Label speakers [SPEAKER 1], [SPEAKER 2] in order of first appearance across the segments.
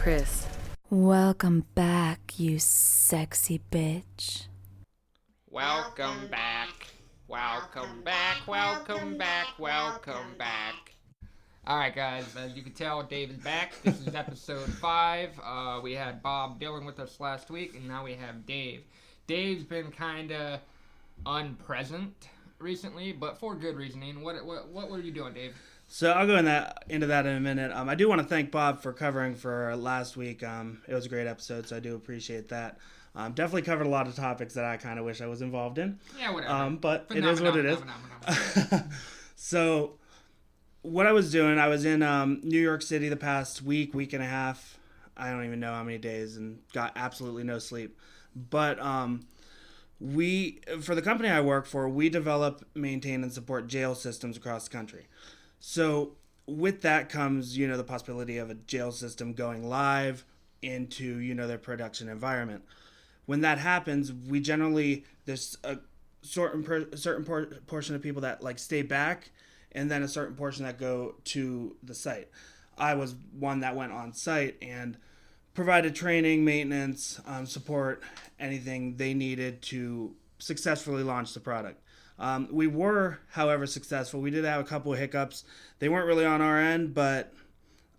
[SPEAKER 1] Chris. Welcome back, you sexy bitch.
[SPEAKER 2] Welcome back. Welcome back. Welcome back. Welcome back. Alright, guys, as you can tell, Dave is back. This is episode 5. We had Bob Dylan with us last week, and now we have Dave. Dave's been kind of unpresent recently, but for good reasoning. What were you doing, Dave?
[SPEAKER 3] So I'll go into that in a minute. I do want to thank Bob for covering for last week. It was a great episode, so I do appreciate that. Definitely covered a lot of topics that I kind of wish I was involved in.
[SPEAKER 2] Yeah, whatever.
[SPEAKER 3] But it is what it is. So what I was doing, I was in New York City the past week and a half. I don't even know how many days, and got absolutely no sleep. But for the company I work for, we develop, maintain, and support jail systems across the country. So with that comes, the possibility of a jail system going live into, their production environment. When that happens, we generally, there's a certain portion of people that stay back, and then a certain portion that go to the site. I was one that went on site and provided training, maintenance, support, anything they needed to successfully launch the product. We were, however, successful. We did have a couple of hiccups. They weren't really on our end, but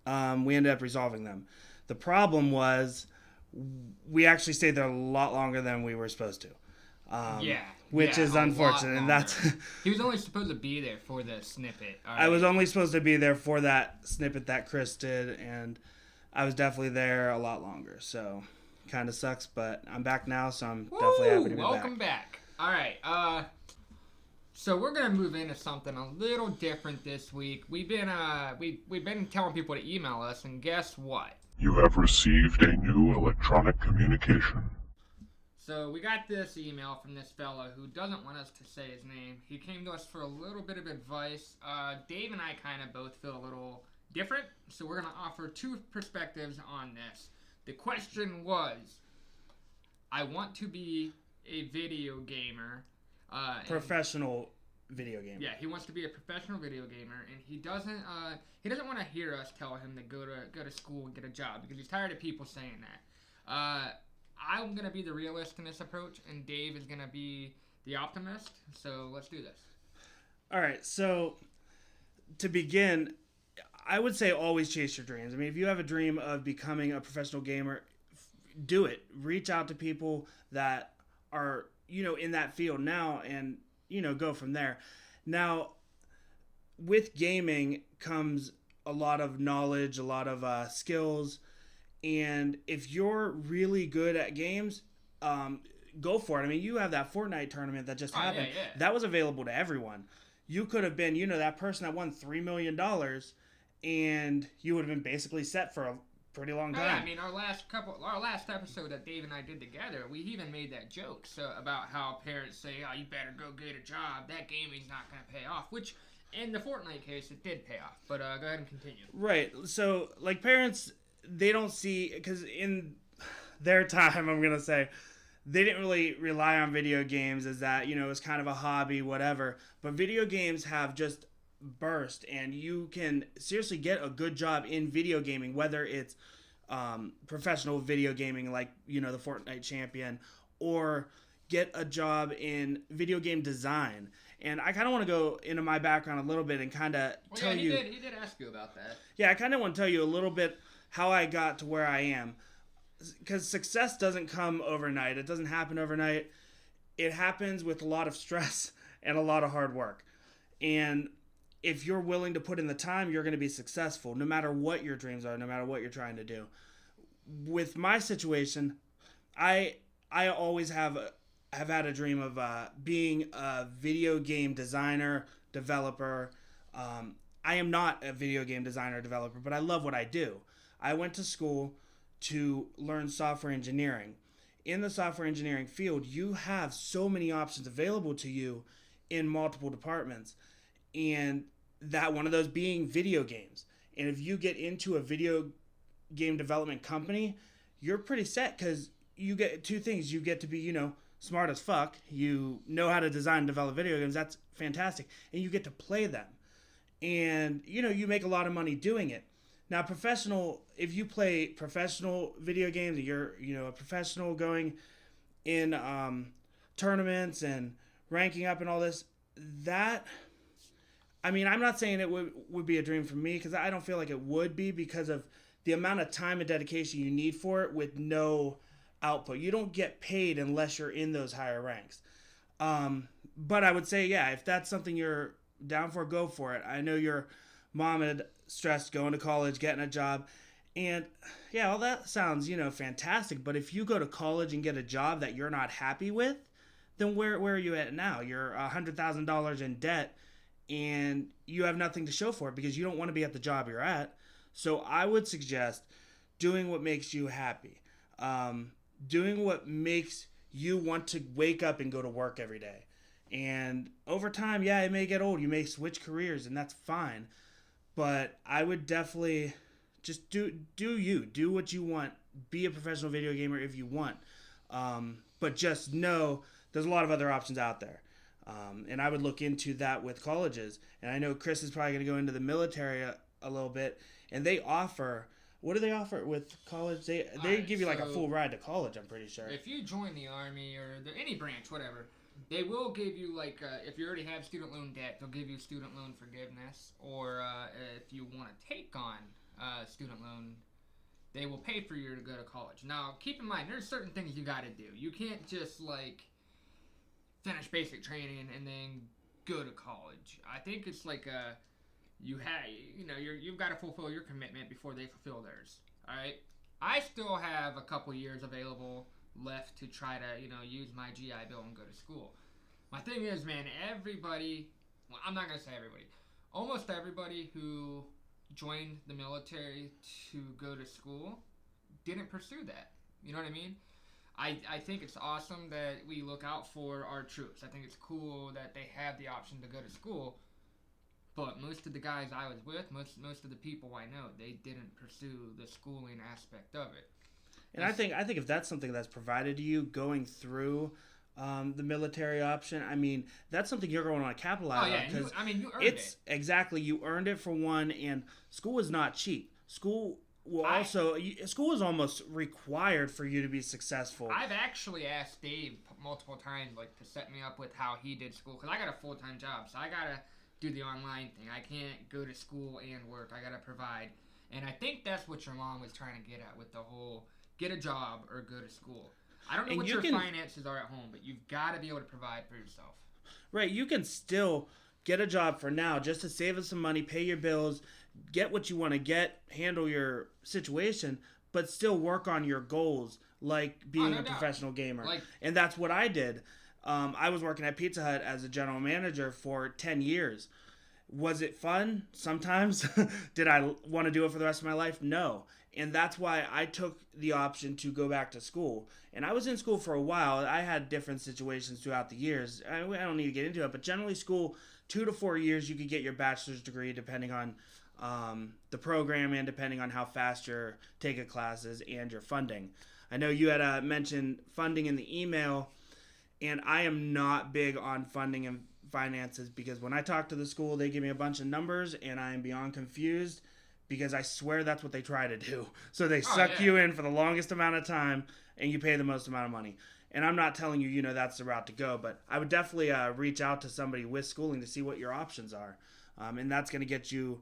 [SPEAKER 3] we ended up resolving them. The problem was we actually stayed there a lot longer than we were supposed to. Which is unfortunate, and that's.
[SPEAKER 2] He was only supposed to be there for the snippet.
[SPEAKER 3] Right. I was only supposed to be there for that snippet that Chris did, and I was definitely there a lot longer. So, kind of sucks, but I'm back now, so I'm definitely happy to be back.
[SPEAKER 2] Welcome back. All right. So we're gonna move into something a little different this week. We've been telling people to email us, and guess what?
[SPEAKER 4] You have received a new electronic communication.
[SPEAKER 2] So we got this email from this fella who doesn't want us to say his name. He came to us for a little bit of advice. Dave and I kind of both feel a little different, so we're going to offer two perspectives on this. The question was, I want to be a video gamer.
[SPEAKER 3] Professional video gamer.
[SPEAKER 2] Yeah, he wants to be a professional video gamer, and he doesn't want to hear us tell him to go to school and get a job, because he's tired of people saying that. I'm going to be the realist in this approach, and Dave is going to be the optimist, so let's do this.
[SPEAKER 3] All right, so to begin, I would say always chase your dreams. I mean, if you have a dream of becoming a professional gamer, do it. Reach out to people that are, in that field now, and, go from there. Now, with gaming comes a lot of knowledge, a lot of skills. And if you're really good at games, go for it. I mean, you have that Fortnite tournament that just happened.
[SPEAKER 2] Yeah.
[SPEAKER 3] That was available to everyone. You could have been, that person that won $3 million, and you would have been basically set for a pretty long time.
[SPEAKER 2] Yeah, I mean, our last episode that Dave and I did together, we even made that joke about how parents say, "Oh, you better go get a job. That gaming's not going to pay off," which, in the Fortnite case, it did pay off. But go ahead and continue.
[SPEAKER 3] Right. So, parents, they don't see, because in their time, I'm going to say, they didn't really rely on video games as that, it was kind of a hobby, whatever. But video games have just burst, and you can seriously get a good job in video gaming, whether it's professional video gaming like, the Fortnite champion, or get a job in video game design. And I kind of want to go into my background a little bit and kind of tell you.
[SPEAKER 2] He did ask you about that.
[SPEAKER 3] Yeah, I kind of want to tell you a little bit how I got to where I am, because success doesn't come overnight. It doesn't happen overnight. It happens with a lot of stress and a lot of hard work. And if you're willing to put in the time, you're going to be successful, no matter what your dreams are, no matter what you're trying to do. With my situation, I always have had a dream of being a video game designer, developer. I am not a video game designer or developer, but I love what I do. I went to school to learn software engineering. In the software engineering field, you have so many options available to you in multiple departments, and that one of those being video games. And if you get into a video game development company, you're pretty set, because you get two things. You get to be, smart as fuck. You know how to design and develop video games. That's fantastic. And you get to play them. And, you make a lot of money doing it. Now, if you play professional video games, you're a professional going in tournaments and ranking up and all this. That, I mean, I'm not saying it would be a dream for me because I don't feel like it would be because of the amount of time and dedication you need for it with no output. You don't get paid unless you're in those higher ranks. But I would say, yeah, if that's something you're down for, go for it. I know your mom had stressed going to college, getting a job, and yeah, all that sounds, fantastic. But if you go to college and get a job that you're not happy with, then where are you at now? You're $100,000 in debt, and you have nothing to show for it because you don't want to be at the job you're at. So I would suggest doing what makes you happy, doing what makes you want to wake up and go to work every day. And over time, yeah, it may get old. You may switch careers, and that's fine. But I would definitely just do what you want. Be a professional video gamer if you want. But just know there's a lot of other options out there. And I would look into that with colleges. And I know Chris is probably going to go into the military a little bit. And they offer, what do they offer with college? They give you like a full ride to college, I'm pretty sure.
[SPEAKER 2] If you join the Army or any branch, whatever, they will give you, like, if you already have student loan debt, they'll give you student loan forgiveness. Or if you want to take on student loan, they will pay for you to go to college. Now, keep in mind, there's certain things you got to do. You can't just, like, finish basic training and then go to college. I think it's like you've got to fulfill your commitment before they fulfill theirs. All right? I still have a couple years available left to try to, use my GI Bill and go to school. My thing is, man, everybody, well, I'm not going to say everybody, almost everybody who joined the military to go to school didn't pursue that. You know what I mean? I think it's awesome that we look out for our troops. I think it's cool that they have the option to go to school. But most of the guys I was with, most of the people I know, they didn't pursue the schooling aspect of it.
[SPEAKER 3] And I think if that's something that's provided to you going through the military option, I mean, that's something you're going to want to capitalize on. Because
[SPEAKER 2] you earned it.
[SPEAKER 3] Exactly, you earned it for one, and school is not cheap. School is almost required for you to be successful.
[SPEAKER 2] I've actually asked Dave multiple times, like, to set me up with how he did school, because I got a full-time job, so I got to do the online thing. I can't go to school and work. I got to provide. And I think that's what your mom was trying to get at with the whole get a job or go to school. I don't know what your finances are at home, but you've got to be able to provide for yourself.
[SPEAKER 3] Right, you can still get a job for now just to save us some money, pay your bills, get what you want to get, handle your situation, but still work on your goals, like being a professional gamer. And that's what I did. I was working at Pizza Hut as a general manager for 10 years. Was it fun? Sometimes. Did I want to do it for the rest of my life? No. And that's why I took the option to go back to school. And I was in school for a while. I had different situations throughout the years. I don't need to get into it, but generally school, 2 to 4 years, you could get your bachelor's degree depending on the program and depending on how fast you're taking classes and your funding. I know you had mentioned funding in the email, and I am not big on funding and finances because when I talk to the school, they give me a bunch of numbers, and I am beyond confused because I swear that's what they try to do. So they suck you in for the longest amount of time, and you pay the most amount of money. And I'm not telling you, that's the route to go, but I would definitely reach out to somebody with schooling to see what your options are. And that's going to get you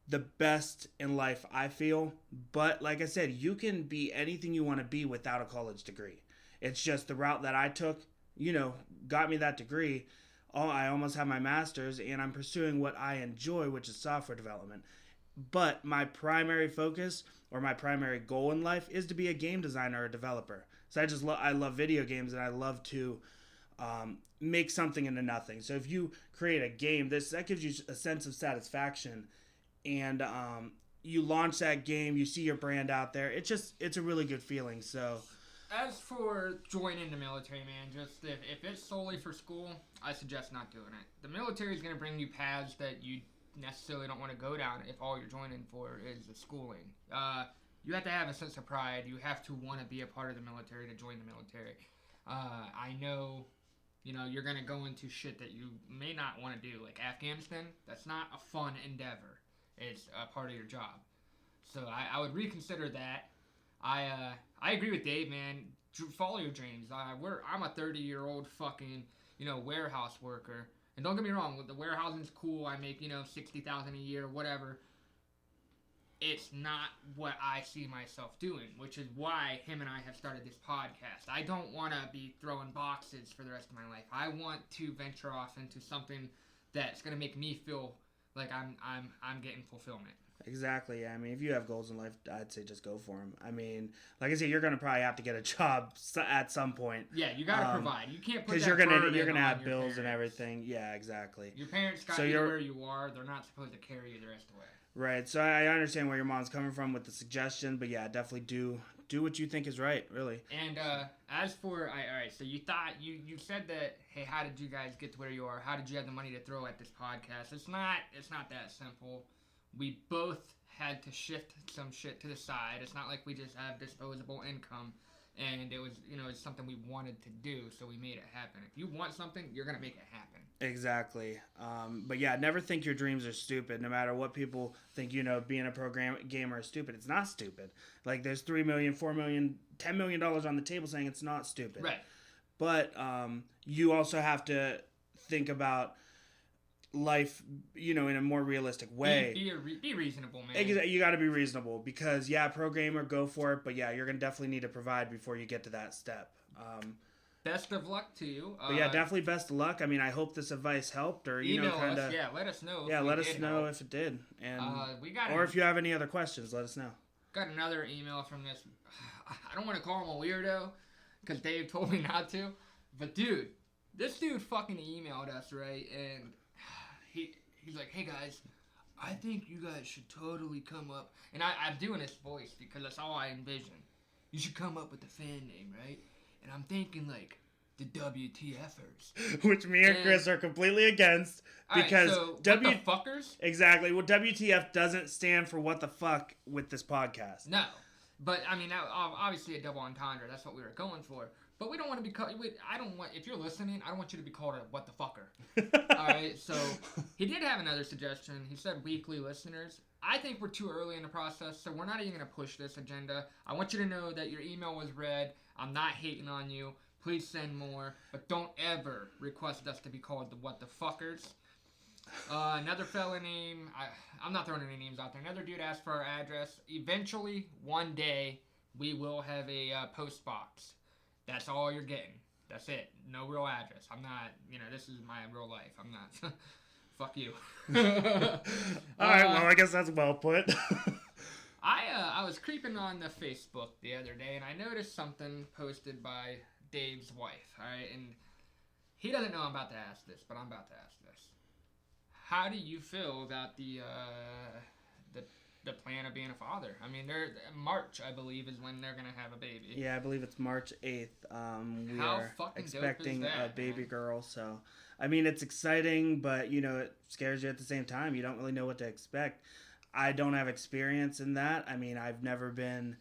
[SPEAKER 3] the best in life, I feel. But like I said, you can be anything you want to be without a college degree. It's just the route that I took, got me that degree. I almost have my master's, and I'm pursuing what I enjoy, which is software development. But my primary focus or my primary goal in life is to be a game designer or a developer. So I love video games, and I love to make something into nothing. So if you create a game, that gives you a sense of satisfaction, and you launch that game, you see your brand out there. It's a really good feeling. So
[SPEAKER 2] as for joining the military, man, just if it's solely for school, I suggest not doing it. The military is going to bring you paths that you necessarily don't want to go down if all you're joining for is the schooling. You have to have a sense of pride. You have to want to be a part of the military to join the military. I know, you're going to go into shit that you may not want to do, like Afghanistan. That's not a fun endeavor. It's a part of your job. So I would reconsider that. I agree with Dave, man. Follow your dreams. I'm a 30-year-old fucking, warehouse worker. And don't get me wrong, the warehousing's cool. I make, $60,000 a year, whatever. It's not what I see myself doing, which is why him and I have started this podcast. I don't want to be throwing boxes for the rest of my life. I want to venture off into something that's going to make me feel like I'm getting fulfillment.
[SPEAKER 3] Exactly. I mean, if you have goals in life, I'd say just go for them. I mean, like I said, you're gonna probably have to get a job at some point.
[SPEAKER 2] Yeah, you gotta provide. You can't put
[SPEAKER 3] because
[SPEAKER 2] that
[SPEAKER 3] you're gonna have bills
[SPEAKER 2] parents.
[SPEAKER 3] and everything. Yeah, exactly.
[SPEAKER 2] Your parents got you where you are. They're not supposed to carry you the rest of the way.
[SPEAKER 3] Right. So I understand where your mom's coming from with the suggestion, but yeah, definitely do what you think is right, really.
[SPEAKER 2] And as for all right, so you thought you said that, hey, how did you guys get to where you are? How did you have the money to throw at this podcast? It's not that simple. We both had to shift some shit to the side. It's not like we just have disposable income, and it was it's something we wanted to do, so we made it happen. If you want something, you're gonna make it happen.
[SPEAKER 3] Exactly. But yeah, never think your dreams are stupid. No matter what people think, being a gamer is stupid. It's not stupid. Like there's $3 million, $4 million, $10 million on the table saying it's not stupid.
[SPEAKER 2] Right.
[SPEAKER 3] But you also have to think about life, in a more realistic way.
[SPEAKER 2] Be reasonable, man.
[SPEAKER 3] You got to be reasonable because, yeah, pro gamer, go for it. But yeah, you're gonna definitely need to provide before you get to that step.
[SPEAKER 2] Best of luck to you.
[SPEAKER 3] But yeah, definitely best of luck. I mean, I hope this advice helped, or kind of.
[SPEAKER 2] Yeah, let us know.
[SPEAKER 3] Yeah, let us know if it did, and or if you have any other questions, let us know.
[SPEAKER 2] Got another email from this. I don't want to call him a weirdo because Dave told me not to, but dude, this dude fucking emailed us, right? And he's like, hey guys, I think you guys should totally come up. And I'm doing this voice because that's all I envision. You should come up with a fan name, right? And I'm thinking like the WTFers.
[SPEAKER 3] Which me and Chris are completely against because
[SPEAKER 2] what the fuckers?
[SPEAKER 3] Exactly. Well, WTF doesn't stand for what the fuck with this podcast.
[SPEAKER 2] No. But I mean, obviously a double entendre. That's what we were going for. But we don't want to be called. If you're listening, I don't want you to be called a what the fucker. All right. So he did have another suggestion. He said weekly listeners. I think we're too early in the process, so we're not even going to push this agenda. I want you to know that your email was read. I'm not hating on you. Please send more, but don't ever request us to be called the what the fuckers. Another fella name. I'm not throwing any names out there. Another dude asked for our address. Eventually, one day, we will have a post box. That's all you're getting. That's it. No real address. I'm not, this is my real life. I'm not. Fuck you.
[SPEAKER 3] All right, well, I guess that's well put.
[SPEAKER 2] I was creeping on the Facebook the other day, and I noticed something posted by Dave's wife, all right? And he doesn't know I'm about to ask this, but I'm about to ask this. How do you feel about the plan of being a father? I mean, March, I believe, is when they're gonna have a baby.
[SPEAKER 3] Yeah, I believe it's March 8th. We
[SPEAKER 2] How
[SPEAKER 3] are
[SPEAKER 2] fucking
[SPEAKER 3] expecting
[SPEAKER 2] dope is that,
[SPEAKER 3] a baby
[SPEAKER 2] man?
[SPEAKER 3] girl. So, I mean, it's exciting, but it scares you at the same time. You don't really know what to expect. I don't have experience in that. I mean, I've never been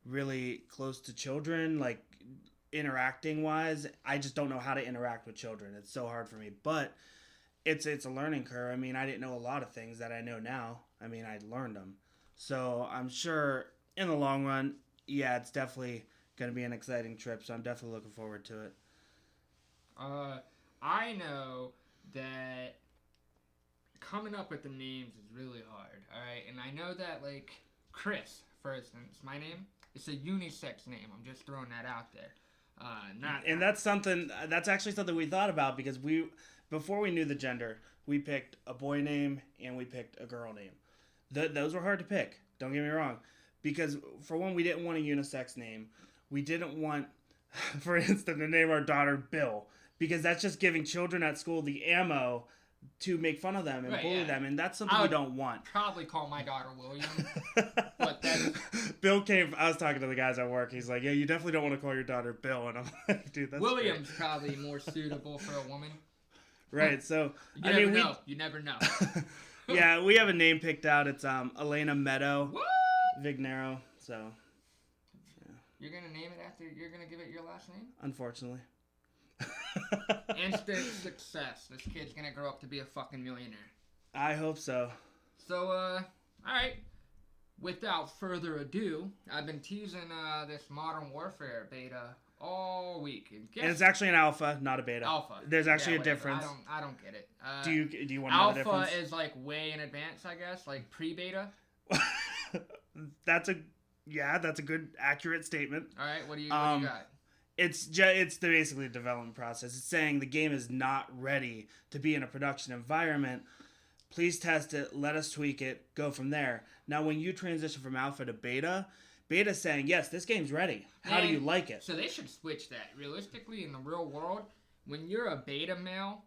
[SPEAKER 3] really close to children, like interacting wise. I just don't know how to interact with children. It's so hard for me, but it's a learning curve. I mean, I didn't know a lot of things that I know now. I mean, I learned them. So I'm sure in the long run, yeah, it's definitely going to be an exciting trip. So I'm definitely looking forward to it.
[SPEAKER 2] I know that coming up with the names is really hard, all right? And I know that, like, Chris, for instance, my name, it's a unisex name. I'm just throwing that out there.
[SPEAKER 3] And that's actually something we thought about because before we knew the gender, we picked a boy name and we picked a girl name. Those were hard to pick. Don't get me wrong. Because, for one, we didn't want a unisex name. We didn't want, for instance, to name our daughter Bill. Because that's just giving children at school the ammo to make fun of them and bully them. And that's something we don't want.
[SPEAKER 2] Probably call my daughter William. But
[SPEAKER 3] Bill I was talking to the guys at work. He's like, yeah, you definitely don't want to call your daughter Bill. And I'm like, dude, that's
[SPEAKER 2] William's
[SPEAKER 3] great.
[SPEAKER 2] probably more suitable for a woman.
[SPEAKER 3] Right, so...
[SPEAKER 2] You never know.
[SPEAKER 3] Yeah, we have a name picked out. It's Elena Meadow Vignero. So, yeah.
[SPEAKER 2] You're gonna name it after? You're gonna give it your last name?
[SPEAKER 3] Unfortunately.
[SPEAKER 2] Instant success. This kid's gonna grow up to be a fucking millionaire.
[SPEAKER 3] I hope so.
[SPEAKER 2] So, all right. without further ado, I've been teasing this Modern Warfare beta all week.
[SPEAKER 3] And it's actually an alpha, not a beta.
[SPEAKER 2] Alpha.
[SPEAKER 3] There's actually a
[SPEAKER 2] whatever.
[SPEAKER 3] difference.
[SPEAKER 2] I don't get it.
[SPEAKER 3] Do you want to know the difference?
[SPEAKER 2] Alpha is like way in advance, I guess, like pre-beta.
[SPEAKER 3] That's a good accurate statement.
[SPEAKER 2] All right, what do you got?
[SPEAKER 3] It's basically the development process. It's saying the game is not ready to be in a production environment. Please test it. Let us tweak it. Go from there. Now, when you transition from alpha to beta, beta's saying, yes, this game's ready. How do you like it?
[SPEAKER 2] So they should switch that. Realistically, in the real world, when you're a beta male,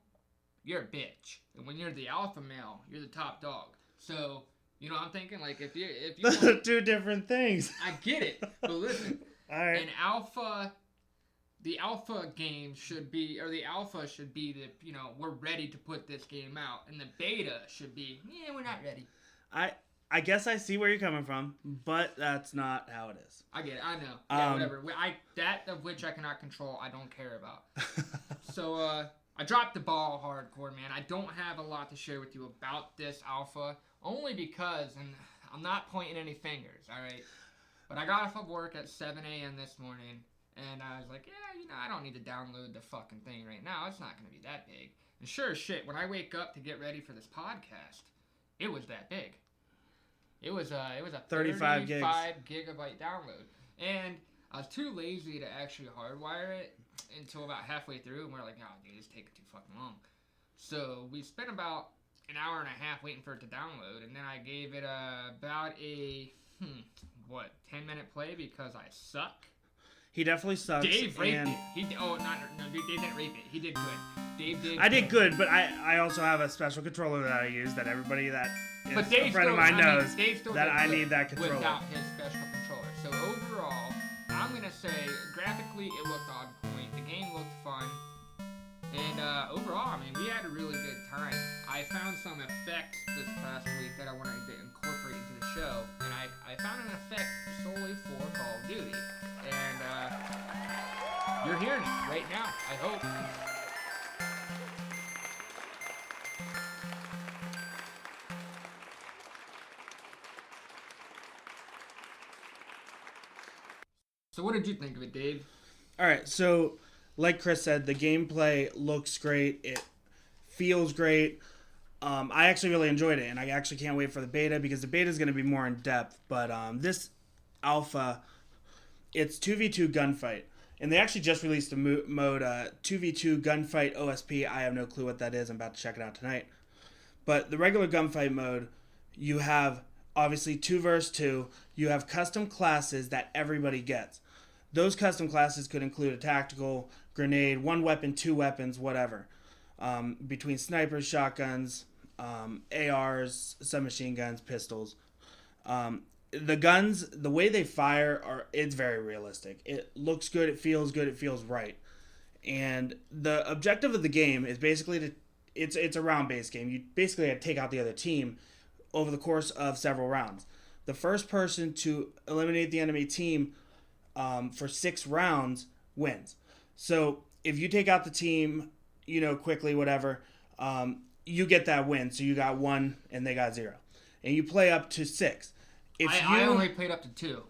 [SPEAKER 2] you're a bitch. And when you're the alpha male, you're the top dog. So, you know what I'm thinking? Like, if you
[SPEAKER 3] Those are two different things.
[SPEAKER 2] I get it. But listen.
[SPEAKER 3] All right.
[SPEAKER 2] The alpha game should be, or the alpha should be the, we're ready to put this game out. And the beta should be, we're not ready.
[SPEAKER 3] I guess I see where you're coming from, but that's not how it is.
[SPEAKER 2] I get it. I know. Yeah, whatever. That of which I cannot control, I don't care about. So, I dropped the ball hardcore, man. I don't have a lot to share with you about this alpha, only because, and I'm not pointing any fingers, all right? But I got off of work at 7 a.m. this morning, and I was like, I don't need to download the fucking thing right now. It's not going to be that big. And sure as shit, when I wake up to get ready for this podcast, it was that big. It was a 35 gigabyte download. And I was too lazy to actually hardwire it until about halfway through, and we're like, oh, dude, it's taking too fucking long. So we spent about an hour and a half waiting for it to download, and then I gave it about a 10-minute play because I suck.
[SPEAKER 3] He definitely sucks.
[SPEAKER 2] Dave raped it. Dave didn't rape it. He did good. Dave did.
[SPEAKER 3] I did good, but I also have a special controller that I use that everybody that is
[SPEAKER 2] but
[SPEAKER 3] a friend of mine knows that I need that controller.
[SPEAKER 2] Without his special controller. So overall, I'm going to say graphically it looked on point. The game looked fun. And overall, I mean, we had a really good time. I found some effects this past week that I wanted to incorporate into the show. And I found an effect solely for Call of Duty. And you're hearing it right now, I hope. So what did you think of it, Dave?
[SPEAKER 3] All right, so like Chris said, the gameplay looks great. It feels great. I actually really enjoyed it, and I actually can't wait for the beta because the beta is going to be more in depth. But this alpha, it's 2v2 gunfight. And they actually just released a mode, 2v2 gunfight OSP. I have no clue what that is. I'm about to check it out tonight. But the regular gunfight mode, you have obviously 2 versus 2. You have custom classes that everybody gets. Those custom classes could include a tactical, grenade, 1 weapon, 2 weapons, whatever. Between snipers, shotguns, ARs, submachine guns, pistols. The guns, the way they fire, it's very realistic. It looks good, it feels right. And the objective of the game is basically it's a round-based game. You basically have to take out the other team over the course of several rounds. The first person to eliminate the enemy team for 6 rounds wins. So if you take out the team, quickly, whatever, you get that win. So you got 1 and they got 0. And you play up to 6.
[SPEAKER 2] I only played up to 2.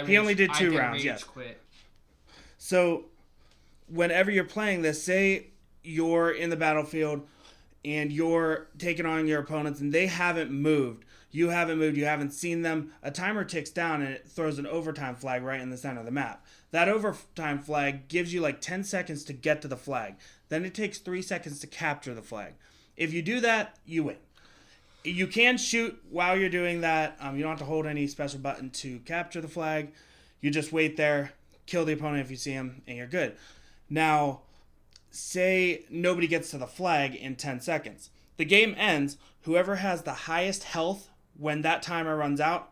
[SPEAKER 3] He only did 2 rounds, yes.
[SPEAKER 2] Quit.
[SPEAKER 3] So whenever you're playing this, say you're in the battlefield and you're taking on your opponents and they haven't moved. You haven't moved, you haven't seen them. A timer ticks down and it throws an overtime flag right in the center of the map. That overtime flag gives you like 10 seconds to get to the flag. Then it takes 3 seconds to capture the flag. If you do that, you win. You can shoot while you're doing that. You don't have to hold any special button to capture the flag. You just wait there, kill the opponent if you see him, and you're good. Now, say nobody gets to the flag in 10 seconds. The game ends. Whoever has the highest health when that timer runs out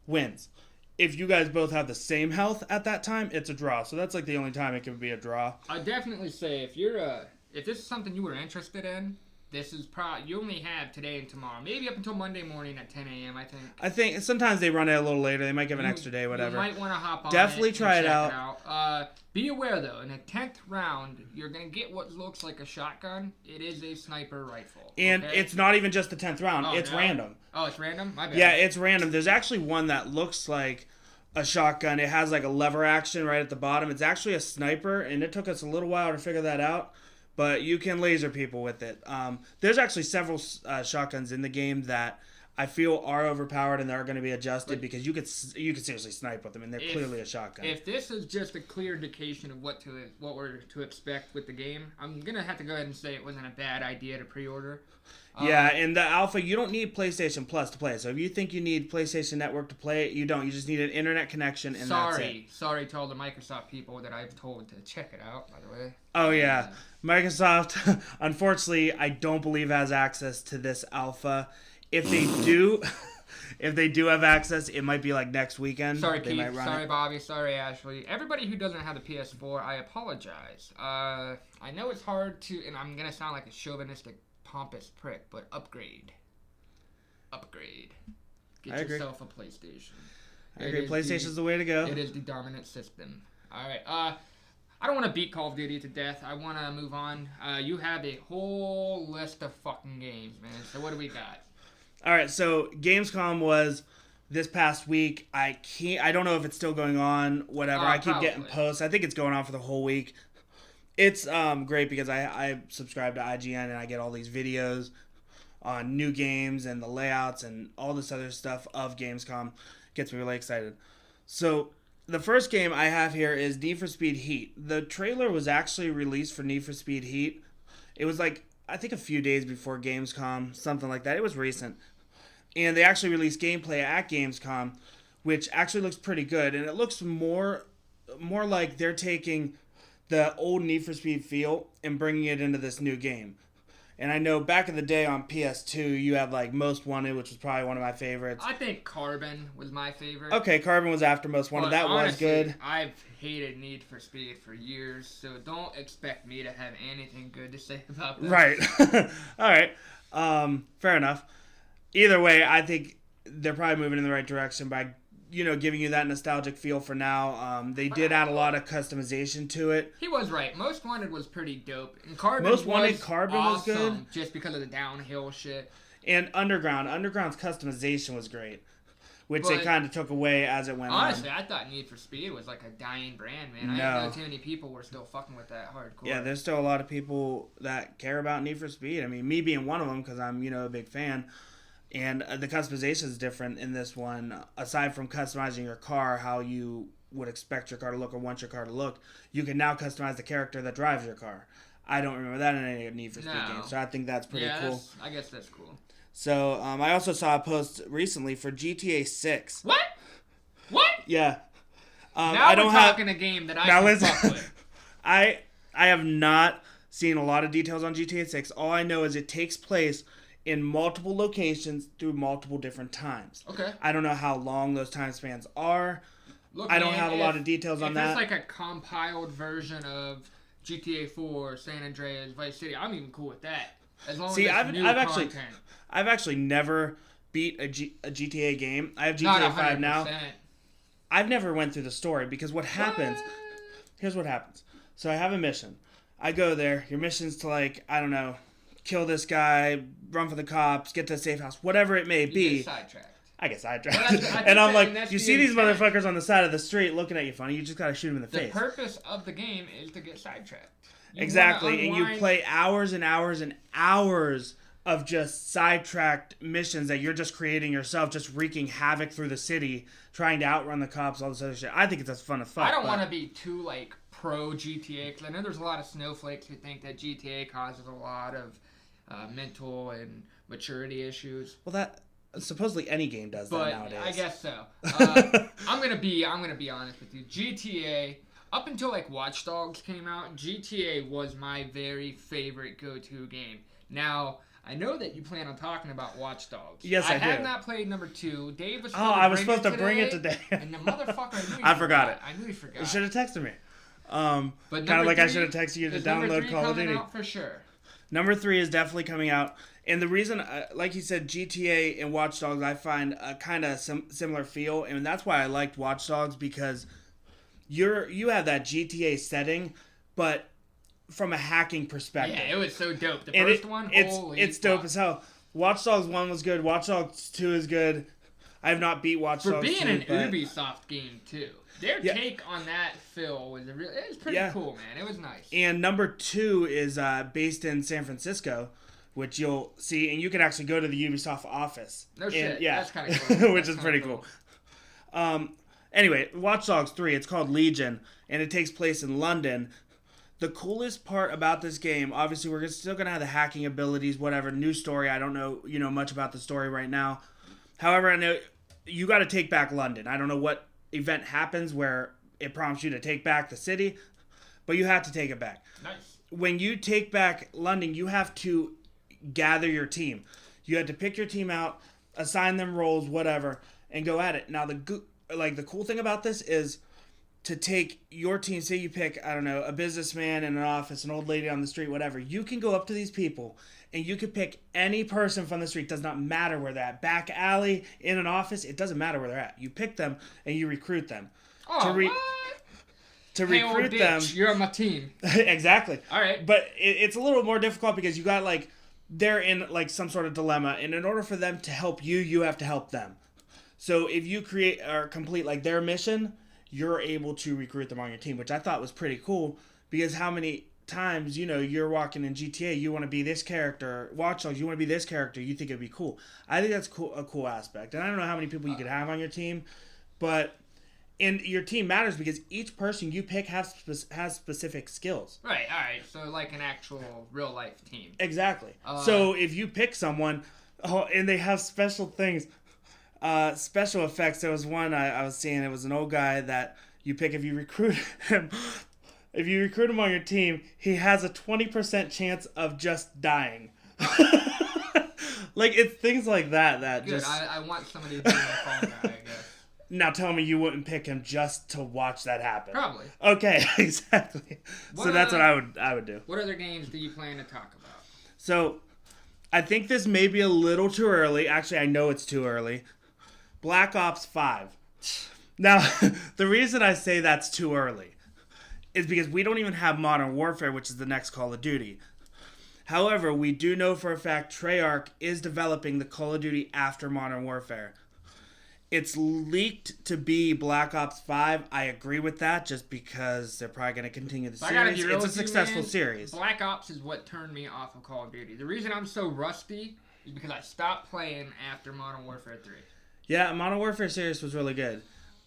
[SPEAKER 3] wins. If you guys both have the same health at that time, it's a draw. So that's like the only time it can be a draw.
[SPEAKER 2] I'd definitely say if this is something you were interested in, this is you only have today and tomorrow, maybe up until Monday morning at 10 a.m.
[SPEAKER 3] I think sometimes they run it a little later. They might give an extra day, whatever.
[SPEAKER 2] You might want to hop on.
[SPEAKER 3] Definitely try it
[SPEAKER 2] check
[SPEAKER 3] out.
[SPEAKER 2] Be aware though, in the 10th round, you're gonna get what looks like a shotgun. It is a sniper rifle,
[SPEAKER 3] and
[SPEAKER 2] okay?
[SPEAKER 3] it's not even just the 10th round.
[SPEAKER 2] Oh,
[SPEAKER 3] it's
[SPEAKER 2] no?
[SPEAKER 3] random.
[SPEAKER 2] Oh, it's random. My bad.
[SPEAKER 3] Yeah, it's random. There's actually one that looks like a shotgun. It has like a lever action right at the bottom. It's actually a sniper, and it took us a little while to figure that out. But you can laser people with it. There's actually several shotguns in the game that I feel are overpowered and they're going to be adjusted because you could seriously snipe with them, and they're clearly a shotgun.
[SPEAKER 2] If this is just a clear indication of what we're to expect with the game, I'm gonna have to go ahead and say it wasn't a bad idea to pre-order.
[SPEAKER 3] Yeah, in the alpha, you don't need PlayStation Plus to play it. So if you think you need PlayStation Network to play it, you don't. You just need an internet connection, and that's it.
[SPEAKER 2] Sorry to all the Microsoft people that I've told to check it out, by the way.
[SPEAKER 3] Oh, yeah. Microsoft, unfortunately, I don't believe has access to this alpha. If they do... If they do have access, it might be like next weekend.
[SPEAKER 2] Sorry,
[SPEAKER 3] they
[SPEAKER 2] Keith. Sorry, Bobby. Sorry, Ashley. Everybody who doesn't have the PS4, I apologize. I know it's hard to... And I'm going to sound like a chauvinistic pompous prick, but upgrade. Get yourself a PlayStation.
[SPEAKER 3] I agree. PlayStation's the way to go.
[SPEAKER 2] It is the dominant system. All right. I don't want to beat Call of Duty to death. I want to move on. You have a whole list of fucking games, man. So what do we got?
[SPEAKER 3] All right. So Gamescom was this past week. I don't know if it's still going on. Whatever. I keep getting posts. I think it's going on for the whole week. It's great because I subscribe to IGN and I get all these videos on new games and the layouts and all this other stuff of Gamescom. Gets me really excited. So the first game I have here is Need for Speed Heat. The trailer was actually released for Need for Speed Heat. It was like, I think a few days before Gamescom, something like that. It was recent. And they actually released gameplay at Gamescom, which actually looks pretty good. And it looks more like they're taking the old Need for Speed feel and bringing it into this new game. And I know back in the day on PS2, you had like Most Wanted, which was probably one of my favorites.
[SPEAKER 2] I think Carbon was my favorite.
[SPEAKER 3] Okay, Carbon was after Most Wanted. That
[SPEAKER 2] honestly,
[SPEAKER 3] was good.
[SPEAKER 2] I've hated Need for Speed for years, so don't expect me to have anything good to say about this.
[SPEAKER 3] Right. All right. Fair enough. Either way, I think they're probably moving in the right direction by, giving you that nostalgic feel for now. They did add a lot of customization to it.
[SPEAKER 2] He was right. Most Wanted was pretty dope. And Carbon
[SPEAKER 3] Carbon
[SPEAKER 2] awesome,
[SPEAKER 3] was good.
[SPEAKER 2] Just because of the downhill shit.
[SPEAKER 3] And Underground's customization was great, which they kind of took away as it went on.
[SPEAKER 2] Honestly, I thought Need for Speed was like a dying brand, man.
[SPEAKER 3] No.
[SPEAKER 2] I didn't know too many people were still fucking with that hardcore.
[SPEAKER 3] Yeah, there's still a lot of people that care about Need for Speed. I mean, me being one of them because I'm, a big fan. And the customization is different in this one. Aside from customizing your car how you would expect your car to look or want your car to look, you can now customize the character that drives your car. I don't remember that in any Need for Speed games, so I think that's pretty cool.
[SPEAKER 2] I guess that's cool.
[SPEAKER 3] So I also saw a post recently for GTA 6.
[SPEAKER 2] What?
[SPEAKER 3] Yeah.
[SPEAKER 2] Now we're talking a game that I can fuck with.
[SPEAKER 3] I have not seen a lot of details on GTA 6. All I know is it takes place in multiple locations through multiple different times.
[SPEAKER 2] Okay.
[SPEAKER 3] I don't know how long those time spans are.
[SPEAKER 2] Look,
[SPEAKER 3] I don't have a lot of details on that.
[SPEAKER 2] If it's like a compiled version of GTA 4, San Andreas, Vice City, I'm even cool with that. As long as it's new content.
[SPEAKER 3] I've actually never beat a GTA game. I have GTA 5 now. I've never went through the story because what happens... Here's what happens. So I have a mission. I go there. Your mission's to kill this guy, run for the cops, get to a safe house, whatever it may be.
[SPEAKER 2] You get sidetracked.
[SPEAKER 3] I get sidetracked. And I'm like, you see these motherfuckers on the side of the street looking at you funny, you just gotta shoot them in the face.
[SPEAKER 2] The purpose of the game is to get sidetracked.
[SPEAKER 3] Exactly, and you play hours and hours and hours of just sidetracked missions that you're just creating yourself, just wreaking havoc through the city, trying to outrun the cops, all this other shit. I think it's as fun as fuck.
[SPEAKER 2] I don't want to be too, pro GTA, because I know there's a lot of snowflakes who think that GTA causes a lot of mental and maturity issues.
[SPEAKER 3] Well, that supposedly any game does that nowadays.
[SPEAKER 2] I guess so. I'm gonna be honest with you. GTA, up until Watch Dogs came out, GTA was my very favorite go-to game. Now, I know that you plan on talking about Watch Dogs.
[SPEAKER 3] Yes, I do.
[SPEAKER 2] have not played number 2. Dave was
[SPEAKER 3] I was supposed to bring it today.
[SPEAKER 2] And the motherfucker,
[SPEAKER 3] I forgot it.
[SPEAKER 2] I knew he forgot.
[SPEAKER 3] You should have texted me.
[SPEAKER 2] But
[SPEAKER 3] kind of like I should have texted you to download Call of Duty.
[SPEAKER 2] Out for sure.
[SPEAKER 3] Number 3 is definitely coming out. And the reason, like you said, GTA and Watch Dogs, I find a kind of similar feel. And that's why I liked Watch Dogs, because you have that GTA setting, but from a hacking perspective.
[SPEAKER 2] Yeah, it was so dope. The
[SPEAKER 3] And
[SPEAKER 2] first one,
[SPEAKER 3] it's dope as hell. Watch Dogs 1 was good. Watch Dogs 2 is good. I have not beat Watch Dogs 2.
[SPEAKER 2] For being an
[SPEAKER 3] but
[SPEAKER 2] Ubisoft game, too. Their take on that, Phil, was it was pretty cool, man. It was nice.
[SPEAKER 3] And number 2 is based in San Francisco, which you'll see, and you can actually go to the Ubisoft office.
[SPEAKER 2] No shit.
[SPEAKER 3] And, yeah,
[SPEAKER 2] that's kind of cool.
[SPEAKER 3] which is pretty cool. Anyway, Watch Dogs 3, it's called Legion, and it takes place in London. The coolest part about this game, obviously we're still going to have the hacking abilities, whatever, new story. I don't know, much about the story right now. However, I know you got to take back London. I don't know what event happens where it prompts you to take back the city, but you have to take it back.
[SPEAKER 2] Nice.
[SPEAKER 3] When you take back London, you have to gather your team. You have to pick your team out, assign them roles, whatever, and go at it. Now, the cool thing about this is to take your team. Say you pick, I don't know, a businessman in an office, an old lady on the street, whatever. You can go up to these people, and you can pick any person from the street. Does not matter where they're at. Back alley, in an office, it doesn't matter where they're at. You pick them, and you recruit them.
[SPEAKER 2] Oh, what?
[SPEAKER 3] To
[SPEAKER 2] hey,
[SPEAKER 3] recruit
[SPEAKER 2] old bitch,
[SPEAKER 3] them.
[SPEAKER 2] You're on my team.
[SPEAKER 3] Exactly.
[SPEAKER 2] All right.
[SPEAKER 3] But it's a little more difficult because you got, they're in, some sort of dilemma. And in order for them to help you, you have to help them. So if you create or complete, their mission, you're able to recruit them on your team, which I thought was pretty cool, because how many times, you're walking in GTA, you want to be this character, Watch Dogs, you want to be this character, you think it'd be cool. I think that's a cool aspect. And I don't know how many people you could have on your team, but your team matters because each person you pick has specific skills.
[SPEAKER 2] Right, all right. So like an actual real life team.
[SPEAKER 3] Exactly. So if you pick someone, and they have special things, special effects. There was one I was seeing. It was an old guy that you pick if you recruit him. If you recruit him on your team, he has a 20% chance of just dying. It's things like that.
[SPEAKER 2] Good. I want somebody to be my phone guy, I guess.
[SPEAKER 3] Now tell me you wouldn't pick him just to watch that happen.
[SPEAKER 2] Probably.
[SPEAKER 3] Okay, exactly. So that's what I would do.
[SPEAKER 2] What other games do you plan to talk about?
[SPEAKER 3] So, I think this may be a little too early. Actually, I know it's too early. Black Ops 5. Now, the reason I say that's too early is because we don't even have Modern Warfare, which is the next Call of Duty. However, we do know for a fact Treyarch is developing the Call of Duty after Modern Warfare. It's leaked to be Black Ops 5. I agree with that just because they're probably going to continue the series. It's a successful series.
[SPEAKER 2] Black Ops is what turned me off of Call of Duty. The reason I'm so rusty is because I stopped playing after Modern Warfare 3.
[SPEAKER 3] Yeah, Modern Warfare series was really good.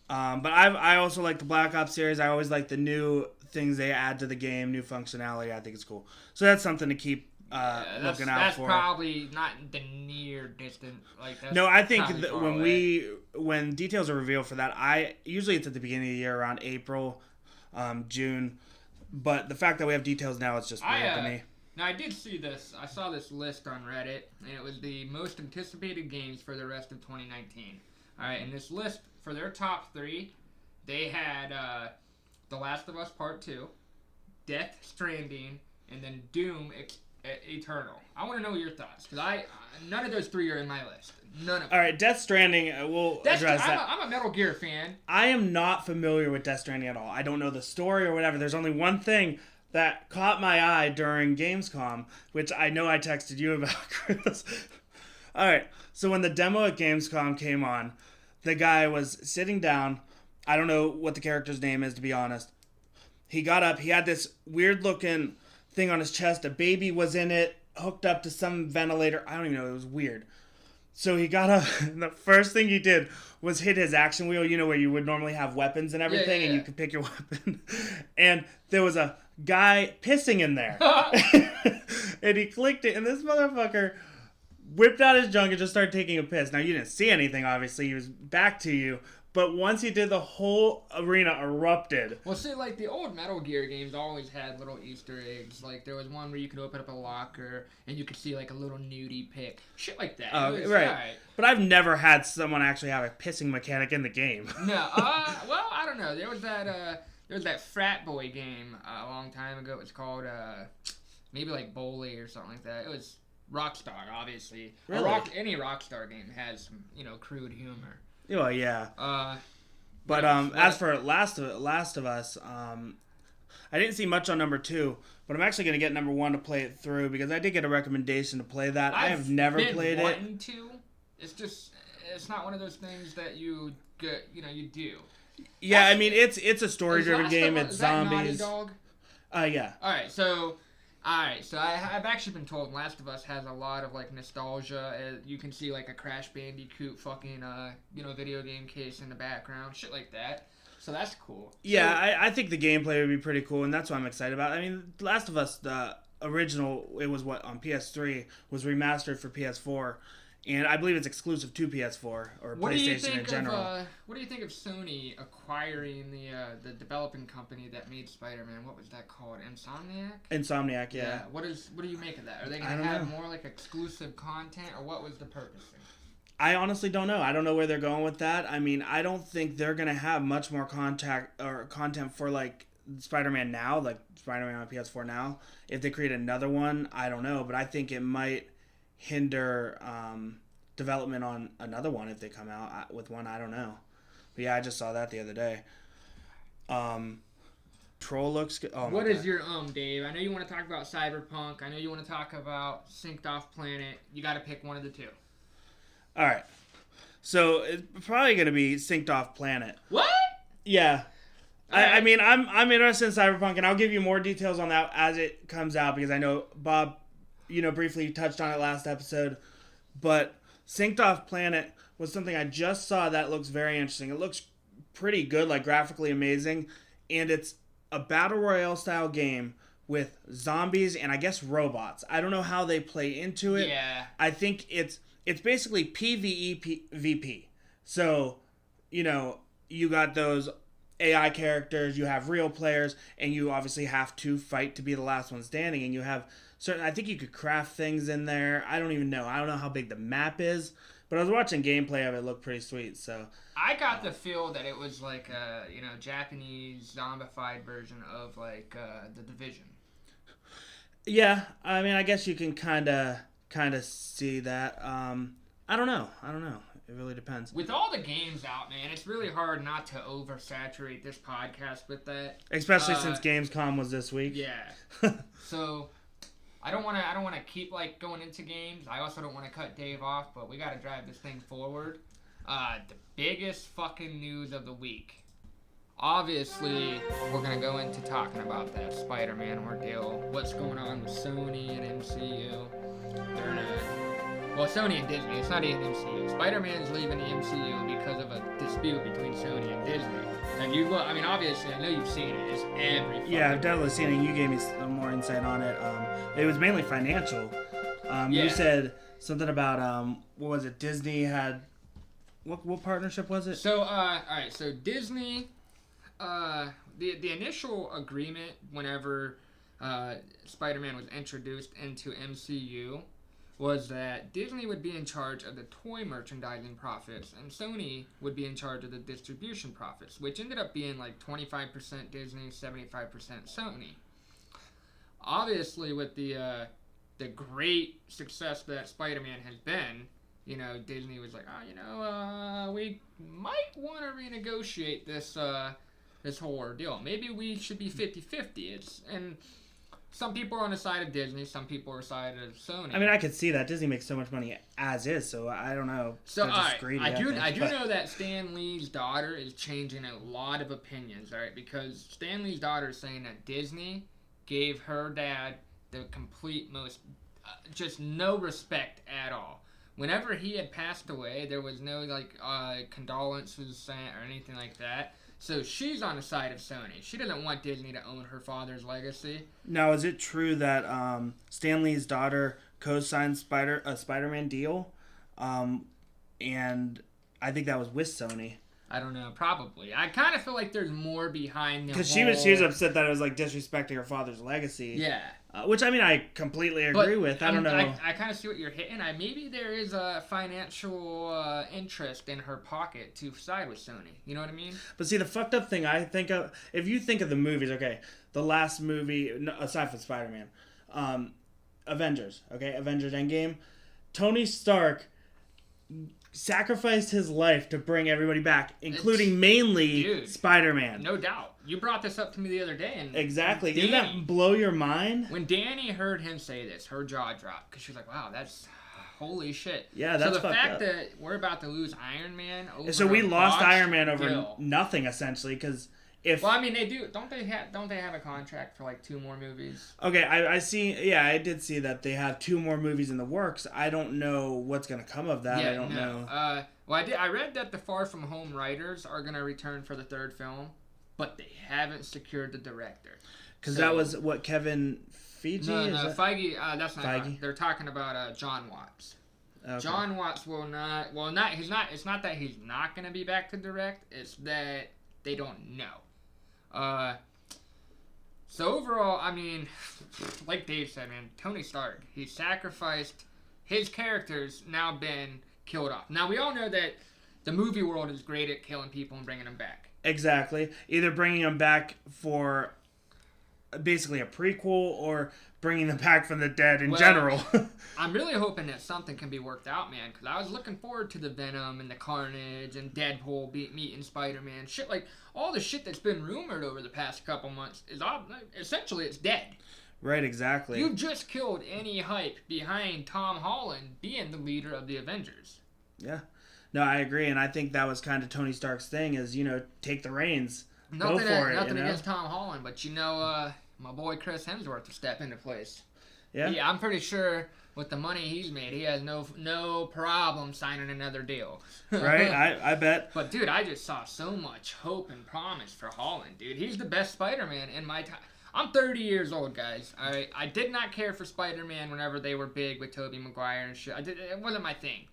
[SPEAKER 3] But I also like the Black Ops series. I always like the new things they add to the game, new functionality. I think it's cool. So that's something to keep looking out for.
[SPEAKER 2] That's probably not the near distant.
[SPEAKER 3] No, I think when details are revealed for that, usually it's at the beginning of the year, around April, June. But the fact that we have details now, it's just weird to me.
[SPEAKER 2] Now, I did see this. I saw this list on Reddit, and it was the most anticipated games for the rest of 2019. All right, and this list, for their top 3, they had The Last of Us Part 2, Death Stranding, and then Doom Eternal. I want to know your thoughts, because none of those 3 are in my list. None of them.
[SPEAKER 3] All right, Death Stranding, we'll address that.
[SPEAKER 2] I'm a Metal Gear fan.
[SPEAKER 3] I am not familiar with Death Stranding at all. I don't know the story or whatever. There's only one thing that caught my eye during Gamescom, which I know I texted you about, Chris. All right, so when the demo at Gamescom came on, the guy was sitting down. I don't know what the character's name is, to be honest. He got up. He had this weird-looking thing on his chest. A baby was in it, hooked up to some ventilator. I don't even know. It was weird. So he got up, and the first thing he did was hit his action wheel, where you would normally have weapons and everything, and you could pick your weapon. And there was a guy pissing in there. And he clicked it, and this motherfucker whipped out his junk and just started taking a piss. Now, you didn't see anything, obviously. He was back to you. But once he did, the whole arena erupted.
[SPEAKER 2] Well, see, the old Metal Gear games always had little Easter eggs. There was one where you could open up a locker and you could see, a little nudie pic. Shit like that.
[SPEAKER 3] Oh, right. But I've never had someone actually have a pissing mechanic in the game.
[SPEAKER 2] No. Well, I don't know. There was that frat boy game a long time ago. It was called, maybe like Bully or something like that. It was Rockstar, obviously.
[SPEAKER 3] Really?
[SPEAKER 2] Any Rockstar game has some, crude humor.
[SPEAKER 3] Oh yeah. But as for Last of Us, I didn't see much on number 2, but I'm actually gonna get number 1 to play it through because I did get a recommendation to play that. I have never played it.
[SPEAKER 2] To. It's not one of those things that you get, you do.
[SPEAKER 3] Yeah, I mean it's a story-driven game. It's zombies.
[SPEAKER 2] Naughty Dog?
[SPEAKER 3] Yeah.
[SPEAKER 2] All right, so I've actually been told Last of Us has a lot of like nostalgia. You can see like a Crash Bandicoot fucking video game case in the background, shit like that. So that's cool.
[SPEAKER 3] Yeah, I think the gameplay would be pretty cool, and that's what I'm excited about. I mean, Last of Us, the original, it was on PS3, was remastered for PS4, and I believe it's exclusive to PS4 or PlayStation in general.
[SPEAKER 2] What do you think of Sony acquiring the developing company that made Spider-Man? What was that called?
[SPEAKER 3] Insomniac, yeah.
[SPEAKER 2] What do you make of that? Are they going to have more like exclusive content, or what was the purpose?
[SPEAKER 3] I honestly don't know. I don't know where they're going with that. I mean, I don't think they're going to have much more content for like Spider-Man now, like Spider-Man on PS4 now. If they create another one, I don't know, but I think it might hinder development on another one if they come out with one. I don't know. But yeah, I just saw that the other day. Troll looks good. Oh,
[SPEAKER 2] what is your Dave? I know you want to talk about Cyberpunk. I know you want to talk about Synced Off Planet. You got to pick one of the two.
[SPEAKER 3] All right. So it's probably going to be Synced Off Planet.
[SPEAKER 2] What?
[SPEAKER 3] Yeah. I mean, I'm interested in Cyberpunk, and I'll give you more details on that as it comes out because I know Bob, briefly touched on it last episode. But Synced Off Planet was something I just saw that looks very interesting. It looks pretty good, like graphically amazing, and it's a battle royale style game with zombies and I guess robots. I don't know how they play into it.
[SPEAKER 2] Yeah.
[SPEAKER 3] I think it's basically PvE-VP. So, you got those AI characters, you have real players, and you obviously have to fight to be the last one standing. And you have I think you could craft things in there. I don't even know. I don't know how big the map is, but I was watching gameplay of it. It looked pretty sweet. So
[SPEAKER 2] I got the feel that it was like a Japanese zombified version of like the Division.
[SPEAKER 3] Yeah, I mean, I guess you can kind of see that. I don't know. It really depends.
[SPEAKER 2] With all the games out, man, it's really hard not to oversaturate this podcast with that.
[SPEAKER 3] Especially since Gamescom was this week.
[SPEAKER 2] Yeah. So I don't want to keep like going into games. I also don't want to cut Dave off, but we got to drive this thing forward. The biggest fucking news of the week. Obviously, we're going to go into talking about that Spider-Man ordeal. What's going on with Sony and MCU. Sony and Disney. It's not even MCU. Spider-Man's leaving the MCU because of a dispute between Sony and Disney. And obviously, I know you've seen it. It's every
[SPEAKER 3] Yeah, I've definitely seen it. You gave me some more insight on it. It was mainly financial. You said something about, what was it, Disney had... What partnership was it?
[SPEAKER 2] So, alright, so Disney... the initial agreement whenever Spider-Man was introduced into MCU was that Disney would be in charge of the toy merchandising profits and Sony would be in charge of the distribution profits, which ended up being like 25% Disney, 75% Sony. Obviously, with the great success that Spider-Man has been, Disney was like, we might want to renegotiate this whole ordeal. Maybe we should be 50-50. And some people are on the side of Disney, some people are on the side of Sony.
[SPEAKER 3] I mean, I could see that. Disney makes so much money as is, so I don't know.
[SPEAKER 2] So, I do know that Stan Lee's daughter is changing a lot of opinions, all right? Because Stan Lee's daughter is saying that Disney gave her dad the complete most, just no respect at all. Whenever he had passed away, there was no, condolences sent or anything like that. So she's on the side of Sony. She doesn't want Disney to own her father's legacy.
[SPEAKER 3] Now, is it true that Stan Lee's daughter co-signed a Spider-Man deal? And I think that was with Sony.
[SPEAKER 2] I don't know. Probably. I kind of feel like there's more behind the
[SPEAKER 3] Because she was upset that it was like disrespecting her father's legacy.
[SPEAKER 2] Yeah.
[SPEAKER 3] Which, I mean, I completely agree with. I don't know.
[SPEAKER 2] I kind of see what you're hitting. Maybe there is a financial interest in her pocket to side with Sony. You know what I mean?
[SPEAKER 3] But see, the fucked up thing I think of, if you think of the movies, okay, the last movie, aside from Spider-Man, Avengers, okay? Avengers Endgame. Tony Stark sacrificed his life to bring everybody back, including mainly Spider-Man.
[SPEAKER 2] No doubt. You brought this up to me the other day. And
[SPEAKER 3] Exactly. Didn't that blow your mind?
[SPEAKER 2] When Danny heard him say this, her jaw dropped. Because she was like, wow, that's... Holy shit.
[SPEAKER 3] Yeah, that's
[SPEAKER 2] so the
[SPEAKER 3] fucked
[SPEAKER 2] fact
[SPEAKER 3] up.
[SPEAKER 2] that we're about to lose Iron Man over
[SPEAKER 3] So we lost Iron Man over
[SPEAKER 2] deal.
[SPEAKER 3] nothing, essentially, because if...
[SPEAKER 2] Well, I mean, they do. Don't they have a contract for, like, 2 more movies?
[SPEAKER 3] Okay, I see... Yeah, I did see that they have 2 more movies in the works. I don't know what's going to come of that. I don't know.
[SPEAKER 2] Well, I read that the Far From Home writers are going to return for the 3rd film, but they haven't secured the director.
[SPEAKER 3] Because that was, what, Kevin Feige?
[SPEAKER 2] No, Feige, that's not
[SPEAKER 3] Feige?
[SPEAKER 2] They're talking about John Watts.
[SPEAKER 3] Okay.
[SPEAKER 2] John Watts will not... Well, he's not... It's not that he's not going to be back to direct. It's that they don't know. So overall, I mean, like Dave said, man, Tony Stark, he sacrificed... His character's now been killed off. Now, we all know that the movie world is great at killing people and bringing them back.
[SPEAKER 3] Exactly. Either bringing them back for basically a prequel or bringing them back from the dead in general.
[SPEAKER 2] I'm really hoping that something can be worked out, man, because I was looking forward to the Venom and the Carnage and Deadpool meeting Spider-Man. Shit, like, all the shit that's been rumored over the past couple months is essentially it's dead.
[SPEAKER 3] Right, exactly.
[SPEAKER 2] You just killed any hype behind Tom Holland being the leader of the Avengers.
[SPEAKER 3] Yeah. No, I agree, and I think that was kind of Tony Stark's thing is, take the reins. Go for it,
[SPEAKER 2] Nothing against Tom Holland, but my boy Chris Hemsworth will step into place.
[SPEAKER 3] Yeah,
[SPEAKER 2] I'm pretty sure with the money he's made, he has no problem signing another deal.
[SPEAKER 3] Right, I bet.
[SPEAKER 2] But dude, I just saw so much hope and promise for Holland, dude. He's the best Spider-Man in my time. I'm 30 years old, guys. I did not care for Spider-Man whenever they were big with Tobey Maguire and shit. It wasn't my thing.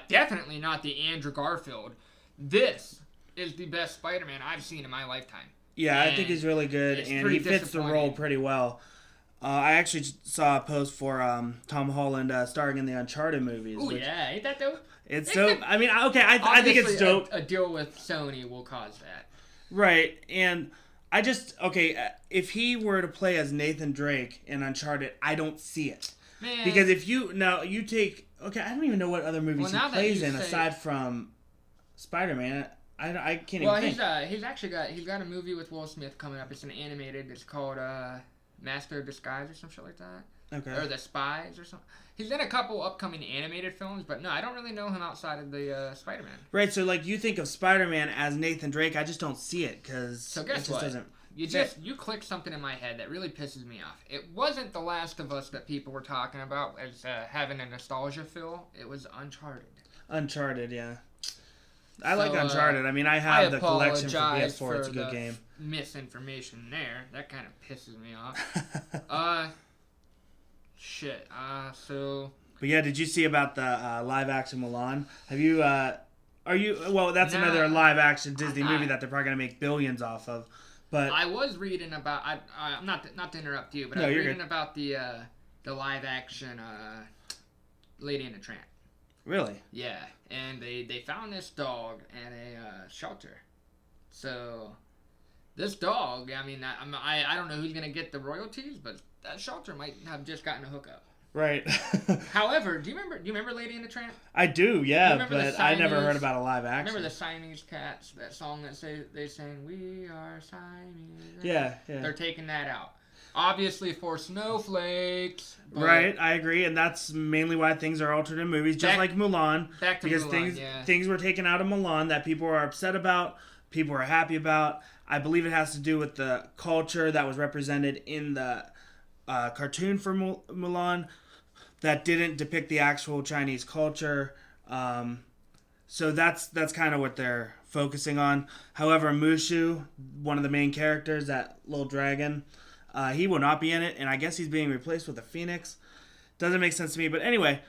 [SPEAKER 2] Definitely not the Andrew Garfield. This is the best Spider-Man I've seen in my lifetime.
[SPEAKER 3] Yeah, I think he's really good, and he fits the role pretty well. I actually saw a post for Tom Holland starring in the Uncharted movies.
[SPEAKER 2] Oh yeah, ain't that dope?
[SPEAKER 3] It's dope. I mean, okay, I think it's dope.
[SPEAKER 2] A deal with Sony will cause that.
[SPEAKER 3] Right, and I just, if he were to play as Nathan Drake in Uncharted, I don't see it.
[SPEAKER 2] Man.
[SPEAKER 3] Because if you take, I don't even know what other movies he plays in aside from Spider-Man. I can't even think.
[SPEAKER 2] He's got a movie with Will Smith coming up. It's an animated. It's called Master of Disguise or some shit like that.
[SPEAKER 3] Okay.
[SPEAKER 2] Or The Spies or something. He's in a couple upcoming animated films, but no, I don't really know him outside of the Spider-Man.
[SPEAKER 3] Right, so you think of Spider-Man as Nathan Drake, I just don't see it because
[SPEAKER 2] so guess
[SPEAKER 3] it just
[SPEAKER 2] what?
[SPEAKER 3] doesn't.
[SPEAKER 2] You clicked something in my head that really pisses me off. It wasn't The Last of Us that people were talking about as having a nostalgia feel. It was Uncharted.
[SPEAKER 3] Uncharted, yeah. I like Uncharted. I mean, I have the collection for PS4. It's a good game.
[SPEAKER 2] Misinformation there. That kind of pisses me off. Shit.
[SPEAKER 3] But yeah, did you see about the live action Mulan? Have you? Well, that's another live action Disney movie that they're probably gonna make billions off of. But
[SPEAKER 2] I was reading about. I'm not to interrupt you, but I was reading about the live action Lady and the Tramp.
[SPEAKER 3] Really?
[SPEAKER 2] Yeah, and they found this dog in a shelter. So this dog, I mean, I don't know who's gonna get the royalties, but that shelter might have just gotten a hookup.
[SPEAKER 3] Right.
[SPEAKER 2] However, do you remember Lady and the Tramp?
[SPEAKER 3] I do, yeah, but I never heard about a live action.
[SPEAKER 2] Remember the Siamese Cats? That song that they sang, "We are Siamese."
[SPEAKER 3] Yeah.
[SPEAKER 2] They're taking that out. Obviously for snowflakes.
[SPEAKER 3] Right, I agree, and that's mainly why things are altered in movies, just like Mulan.
[SPEAKER 2] Back to
[SPEAKER 3] because
[SPEAKER 2] Mulan,
[SPEAKER 3] things were taken out of Mulan that people are upset about, people are happy about. I believe it has to do with the culture that was represented in the cartoon for Mulan that didn't depict the actual Chinese culture. So that's kind of what they're focusing on. However, Mushu, one of the main characters, that little dragon, he will not be in it, and I guess he's being replaced with a phoenix. Doesn't make sense to me, but anyway,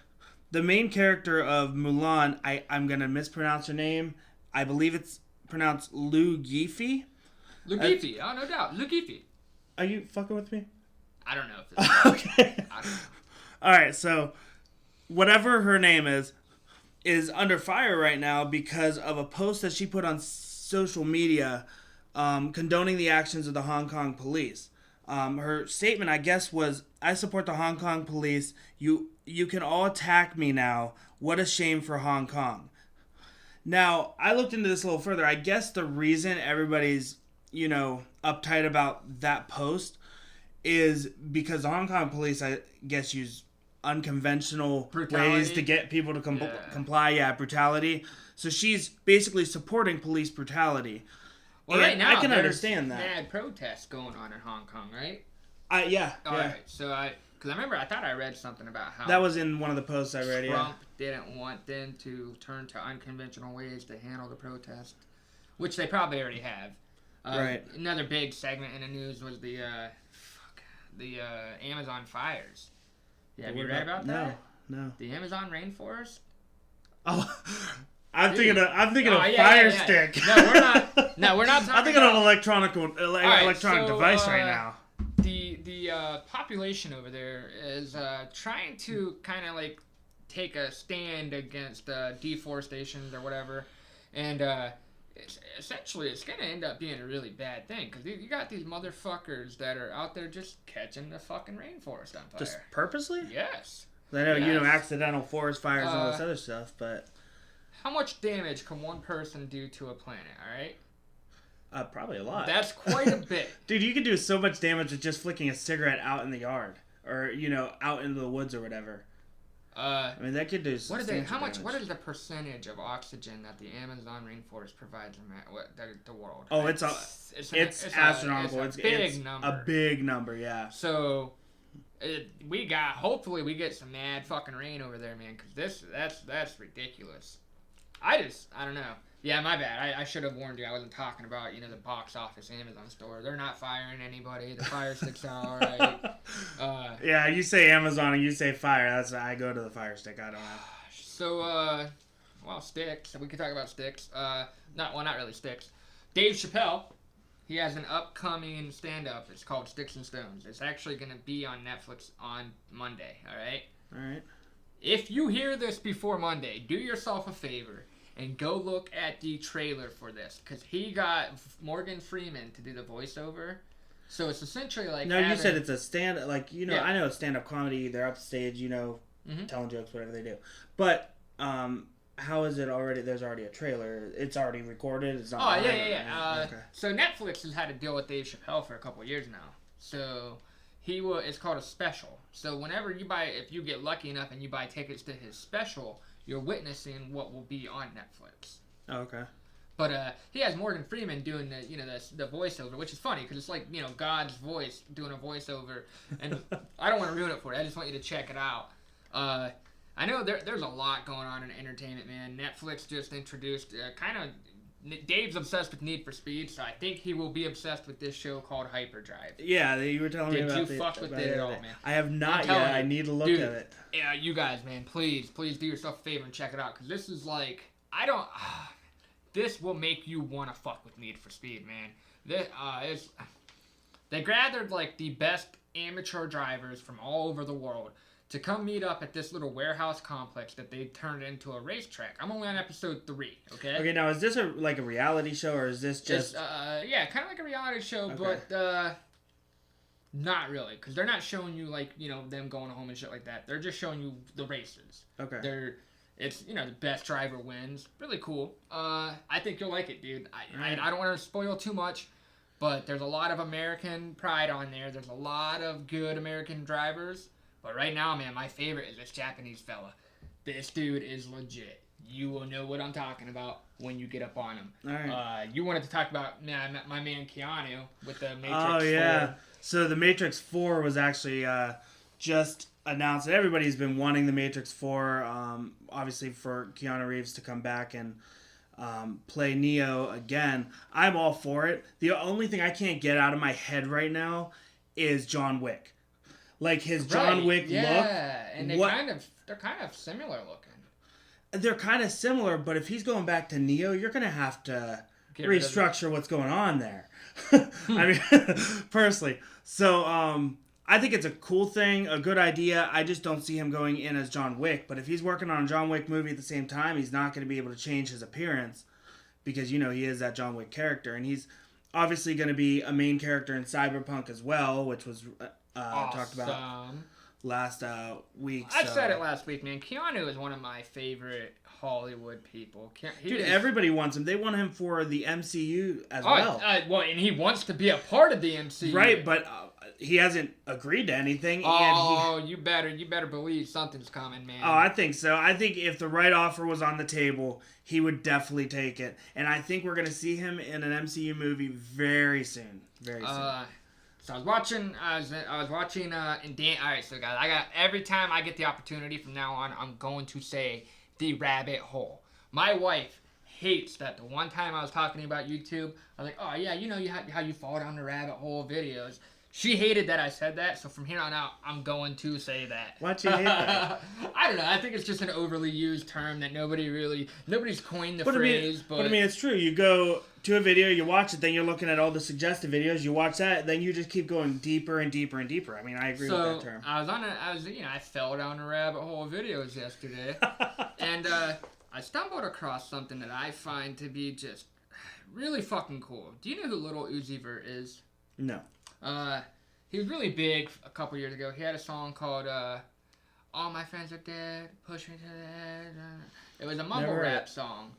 [SPEAKER 3] the main character of Mulan, I'm going to mispronounce her name. I believe it's pronounced Lu Gifi.
[SPEAKER 2] Lu Gifi, oh, no doubt. Lu Gifi.
[SPEAKER 3] Are you fucking with me?
[SPEAKER 2] I don't know if it's
[SPEAKER 3] okay.
[SPEAKER 2] I don't know.
[SPEAKER 3] All right, so whatever her name is under fire right now because of a post that she put on social media condoning the actions of the Hong Kong police. Her statement, I guess, was, "I support the Hong Kong police. You can all attack me now. What a shame for Hong Kong." Now, I looked into this a little further. I guess the reason everybody's, uptight about that post is because the Hong Kong police, I guess, use unconventional ways to get people to comply. Yeah, brutality. So she's basically supporting police brutality.
[SPEAKER 2] Well, right now,
[SPEAKER 3] I can understand that.
[SPEAKER 2] Mad protests going on in Hong Kong, right?
[SPEAKER 3] Yeah.
[SPEAKER 2] Right. So because I thought I read something about how
[SPEAKER 3] that was in one of the posts I read.
[SPEAKER 2] Trump didn't want them to turn to unconventional ways to handle the protest, which they probably already have.
[SPEAKER 3] Right.
[SPEAKER 2] Another big segment in the news was the Amazon fires. Yeah, have you read about that?
[SPEAKER 3] No.
[SPEAKER 2] The Amazon rainforest.
[SPEAKER 3] Oh, I'm thinking of
[SPEAKER 2] yeah,
[SPEAKER 3] Fire Stick.
[SPEAKER 2] No, we're not talking.
[SPEAKER 3] I'm thinking of an electronic device right now.
[SPEAKER 2] The population over there is trying to kind of like take a stand against deforestation or whatever, and it's going to end up being a really bad thing because you got these motherfuckers that are out there just catching the fucking rainforest on fire.
[SPEAKER 3] Just purposely?
[SPEAKER 2] Yes.
[SPEAKER 3] I know, accidental forest fires and all this other stuff, but
[SPEAKER 2] how much damage can one person do to a planet? All right.
[SPEAKER 3] Probably a lot.
[SPEAKER 2] That's quite a bit.
[SPEAKER 3] Dude, you can do so much damage with just flicking a cigarette out in the yard or, out into the woods or whatever. That could do
[SPEAKER 2] What is the percentage of oxygen that the Amazon rainforest provides in the world?
[SPEAKER 3] Oh, it's astronomical.
[SPEAKER 2] It's a
[SPEAKER 3] big number, yeah.
[SPEAKER 2] So hopefully we get some mad fucking rain over there, man, because that's ridiculous. I don't know. Yeah, my bad. I should have warned you. I wasn't talking about, the box office Amazon store. They're not firing anybody. The Fire Stick's all right.
[SPEAKER 3] Yeah, you say Amazon and you say Fire. I go to the Fire Stick. I don't know.
[SPEAKER 2] So, sticks. We could talk about sticks. Not really sticks. Dave Chappelle, he has an upcoming stand-up. It's called Sticks and Stones. It's actually going to be on Netflix on Monday, all right?
[SPEAKER 3] All right.
[SPEAKER 2] If you hear this before Monday, do yourself a favor and go look at the trailer for this, because he got Morgan Freeman to do the voiceover. So it's essentially like
[SPEAKER 3] you said it's a stand, yeah. I know it's stand-up comedy. They're upstage, telling jokes, whatever they do. But how is it already? There's already a trailer. It's already recorded. It's not.
[SPEAKER 2] Yeah.
[SPEAKER 3] Okay.
[SPEAKER 2] So Netflix has had to deal with Dave Chappelle for a couple of years now. So it's called a special. So whenever if you get lucky enough and you buy tickets to his special, you're witnessing what will be on Netflix.
[SPEAKER 3] Oh, okay.
[SPEAKER 2] But he has Morgan Freeman doing the voiceover, which is funny because it's like God's voice doing a voiceover, and I don't want to ruin it for you. I just want you to check it out. I know there's a lot going on in entertainment, man. Netflix just introduced Dave's obsessed with Need for Speed, so I think he will be obsessed with this show called Hyperdrive.
[SPEAKER 3] Yeah, you were telling me about it.
[SPEAKER 2] Did you fuck with it at all, man?
[SPEAKER 3] I have not yet. I need to look at it.
[SPEAKER 2] Yeah, you guys, man, please do yourself a favor and check it out, because this is like, this will make you want to fuck with Need for Speed, man. They gathered like the best amateur drivers from all over the world to come meet up at this little warehouse complex that they turned into a racetrack. I'm only on episode 3, okay?
[SPEAKER 3] Okay, now is this a reality show, or is this just...
[SPEAKER 2] yeah, kind of like a reality show,
[SPEAKER 3] okay.
[SPEAKER 2] But not really, because they're not showing you, them going home and shit like that. They're just showing you the races.
[SPEAKER 3] Okay.
[SPEAKER 2] It's, the best driver wins. Really cool. I think you'll like it, dude. I don't want to spoil too much, but there's a lot of American pride on there. There's a lot of good American drivers. But right now, man, my favorite is this Japanese fella. This dude is legit. You will know what I'm talking about when you get up on him.
[SPEAKER 3] All right.
[SPEAKER 2] You wanted to talk about my man Keanu with the Matrix 4.
[SPEAKER 3] Oh, yeah. So the Matrix 4 was actually just announced. Everybody's been wanting the Matrix 4, obviously for Keanu Reeves to come back and play Neo again. I'm all for it. The only thing I can't get out of my head right now is John Wick. Like his John Wick look.
[SPEAKER 2] Yeah, and they're kind of similar looking.
[SPEAKER 3] They're kind of similar, but if he's going back to Neo, you're going to have to restructure what's going on there. I mean, personally. So, I think it's a cool thing, a good idea. I just don't see him going in as John Wick. But if he's working on a John Wick movie at the same time, he's not going to be able to change his appearance because, he is that John Wick character. And obviously going to be a main character in Cyberpunk as well, which was talked about
[SPEAKER 2] Awesome.
[SPEAKER 3] last week.
[SPEAKER 2] I
[SPEAKER 3] so-
[SPEAKER 2] said it last week, man. Keanu is one of my favorite Hollywood people.
[SPEAKER 3] Dude, everybody wants him. They want him for the MCU as well.
[SPEAKER 2] Well, and he wants to be a part of the MCU.
[SPEAKER 3] Right, but he hasn't agreed to anything.
[SPEAKER 2] You better believe something's coming, man.
[SPEAKER 3] Oh, I think so. I think if the right offer was on the table, he would definitely take it. And I think we're going to see him in an MCU movie very soon. Very soon.
[SPEAKER 2] So I was watching, and Dan. All right, so guys, every time I get the opportunity from now on, I'm going to say the rabbit hole. My wife hates that. The one time I was talking about YouTube, I was like, oh yeah, you know how you fall down the rabbit hole videos. She hated that I said that, so from here on out, I'm going to say that.
[SPEAKER 3] Why'd you hate that?
[SPEAKER 2] I don't know. I think it's just an overly used term that nobody's coined the phrase.
[SPEAKER 3] But I mean, it's true. You go to a video, you watch it, then you're looking at all the suggested videos. You watch that, then you just keep going deeper and deeper and deeper. I mean, I agree with that term.
[SPEAKER 2] I fell down a rabbit hole of videos yesterday, and I stumbled across something that I find to be just really fucking cool. Do you know who Little Uzi Vert is?
[SPEAKER 3] No.
[SPEAKER 2] He was really big a couple years ago. He had a song called All My Friends Are Dead, Push Me to the Edge. It was a mumble rap song.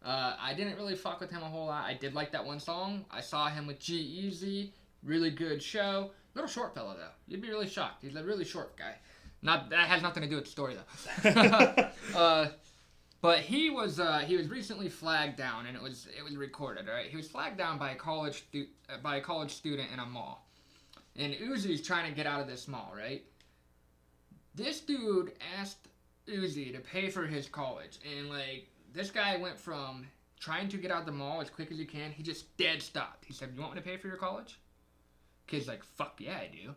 [SPEAKER 2] I didn't really fuck with him a whole lot. I did like that one song. I saw him with G-Eazy. Really good show. Little short fella, though. You'd be really shocked. He's a really short guy. That has nothing to do with the story, though. But he was recently flagged down, and it was recorded. All right, he was flagged down by a college student in a mall. And Uzi's trying to get out of this mall, right? This dude asked Uzi to pay for his college. And, this guy went from trying to get out of the mall as quick as he can. He just dead stopped. He said, you want me to pay for your college? Kid's like, fuck yeah, I do.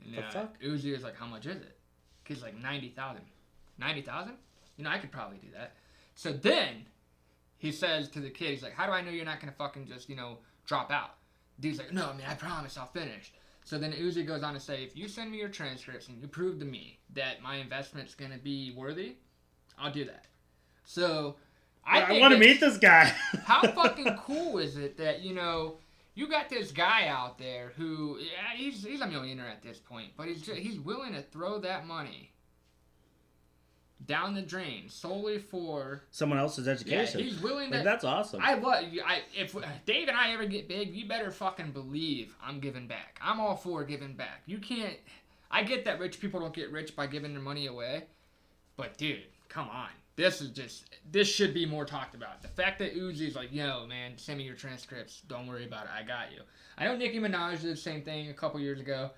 [SPEAKER 2] And
[SPEAKER 3] fuck?
[SPEAKER 2] Uzi was like, how much is it? Kid's like, $90,000. $90,000? I could probably do that. So then, he says to the kid, he's like, how do I know you're not going to fucking just, drop out? Dude's like, no, man, I promise I'll finish. So then Uzi goes on to say, if you send me your transcripts and you prove to me that my investment's going to be worthy, I'll do that. So,
[SPEAKER 3] I want to meet this guy.
[SPEAKER 2] How fucking cool is it that, you got this guy out there who, yeah, he's a millionaire at this point, but he's willing to throw that money down the drain solely for
[SPEAKER 3] someone else's education.
[SPEAKER 2] Yeah, he's willing to.
[SPEAKER 3] That's awesome.
[SPEAKER 2] If Dave and I ever get big, you better fucking believe I'm giving back. I'm all for giving back. You can't. I get that rich people don't get rich by giving their money away, but dude, come on. This should be more talked about. The fact that Uzi's like, yo, man, send me your transcripts. Don't worry about it. I got you. I know Nicki Minaj did the same thing a couple years ago.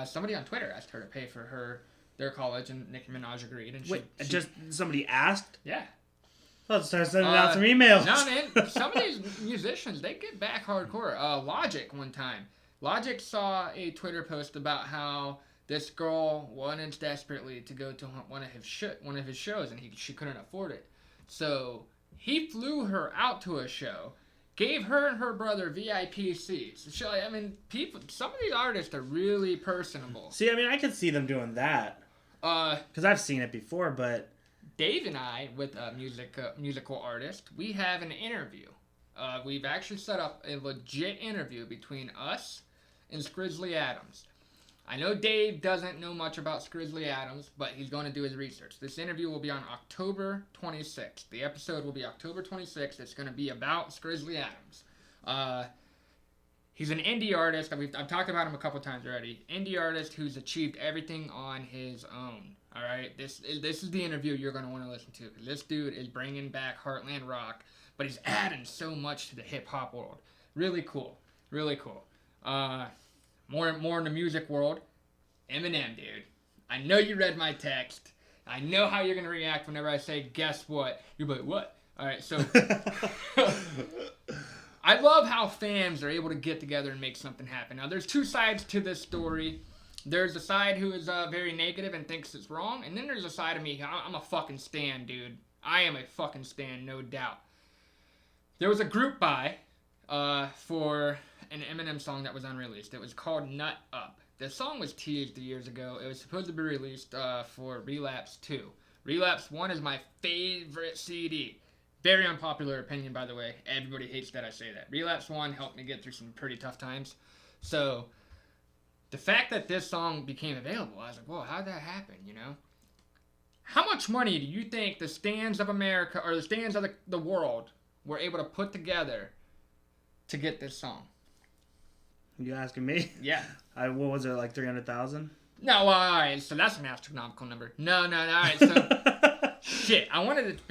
[SPEAKER 2] Somebody on Twitter asked her to pay for their college, and Nicki Minaj agreed. And
[SPEAKER 3] Wait, just somebody asked?
[SPEAKER 2] Yeah.
[SPEAKER 3] Let's start sending out some emails.
[SPEAKER 2] No, man. Some of these musicians, they get back hardcore. Logic one time. Logic saw a Twitter post about how this girl wanted desperately to go to one of his shows, and she couldn't afford it. So he flew her out to a show, gave her and her brother VIP seats. So, some of these artists are really personable.
[SPEAKER 3] See, I could see them doing that. Because I've seen it before, but
[SPEAKER 2] Dave and I, with a musical artist, we have an interview. We've actually set up a legit interview between us and Scrizzly Adams. I know Dave doesn't know much about Scrizzly Adams, but he's going to do his research. This interview will be on October 26th. The episode will be October 26th. It's going to be about Scrizzly Adams. He's an indie artist. I've talked about him a couple times already. Indie artist who's achieved everything on his own. All right, this is the interview you're going to want to listen to. This dude is bringing back Heartland rock, but he's adding so much to the hip hop world. Really cool, really cool. More in the music world. Eminem, dude. I know you read my text. I know how you're going to react whenever I say, guess what? You're like, what? All right, so I love how fans are able to get together and make something happen. Now, there's two sides to this story. There's a side who is very negative and thinks it's wrong, and then there's a side of me, I'm a fucking stan, dude. I am a fucking stan, no doubt. There was a group buy for an Eminem song that was unreleased. It was called Nut Up. The song was teased years ago. It was supposed to be released for Relapse 2. Relapse 1 is my favorite CD. Very unpopular opinion, by the way. Everybody hates that I say that. Relapse 1 helped me get through some pretty tough times. So, the fact that this song became available, I was like, whoa, how'd that happen, you know? How much money do you think the stands of America, or the stands of the world, were able to put together to get this song?
[SPEAKER 3] You asking me?
[SPEAKER 2] Yeah.
[SPEAKER 3] What was it, like 300,000?
[SPEAKER 2] No, alright, so that's an astronomical number. No, alright, so... Shit, I wanted to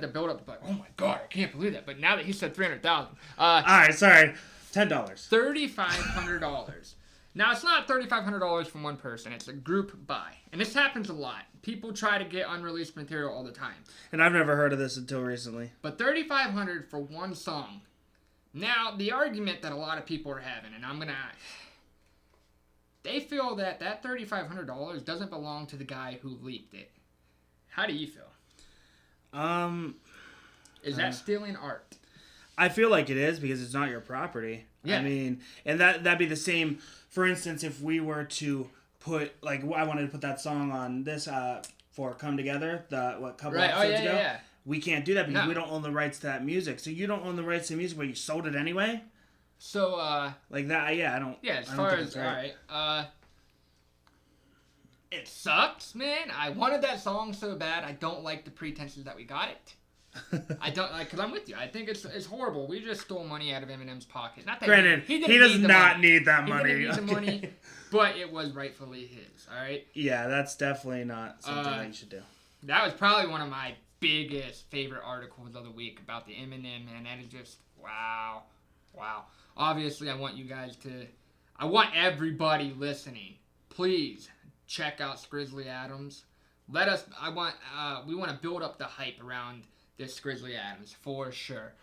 [SPEAKER 2] build up, like, oh my god, I can't believe that. But now that he said 300,000,
[SPEAKER 3] alright, sorry, $10.
[SPEAKER 2] $3,500. Now it's not $3,500 from one person; it's a group buy, and this happens a lot. People try to get unreleased material all the time.
[SPEAKER 3] And I've never heard of this until recently.
[SPEAKER 2] But $3,500 for one song. Now the argument that a lot of people are having, and they feel that $3,500 doesn't belong to the guy who leaked it. How do you feel? Is that stealing art?
[SPEAKER 3] I feel like it is because it's not your property.
[SPEAKER 2] Yeah.
[SPEAKER 3] I mean, and that'd be the same. For instance, if we were to put, like, I wanted to put that song on this for Come Together, couple episodes ago.
[SPEAKER 2] Yeah.
[SPEAKER 3] We can't do that because we don't own the rights to that music. So you don't own the rights to music, but you sold it anyway.
[SPEAKER 2] So
[SPEAKER 3] like that, yeah, I don't.
[SPEAKER 2] Yeah, as
[SPEAKER 3] I don't
[SPEAKER 2] far
[SPEAKER 3] think
[SPEAKER 2] as
[SPEAKER 3] it's right.
[SPEAKER 2] alright, it sucks, man. I wanted that song so bad. I don't like the pretenses that we got it. I don't like, because I'm with you. I think it's horrible. We just stole money out of Eminem's pocket. Not that
[SPEAKER 3] Granted,
[SPEAKER 2] he
[SPEAKER 3] does not need that money.
[SPEAKER 2] He didn't need the money, but it was rightfully his. All right.
[SPEAKER 3] Yeah, that's definitely not something that you should do. That
[SPEAKER 2] was probably one of my biggest favorite articles of the week about the Eminem, man. That is just wow. Obviously, I want everybody listening, please check out Grizzly Adams. We want to build up the hype around this Grizzly Adams for sure.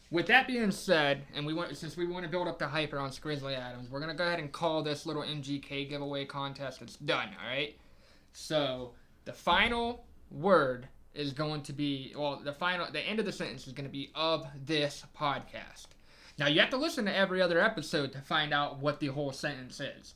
[SPEAKER 2] With that being said, and since we want to build up the hype around Grizzly Adams, we're gonna go ahead and call this little MGK giveaway contest. It's done, all right. So the final word is going to be the end of the sentence is going to be of this podcast. Now you have to listen to every other episode to find out what the whole sentence is.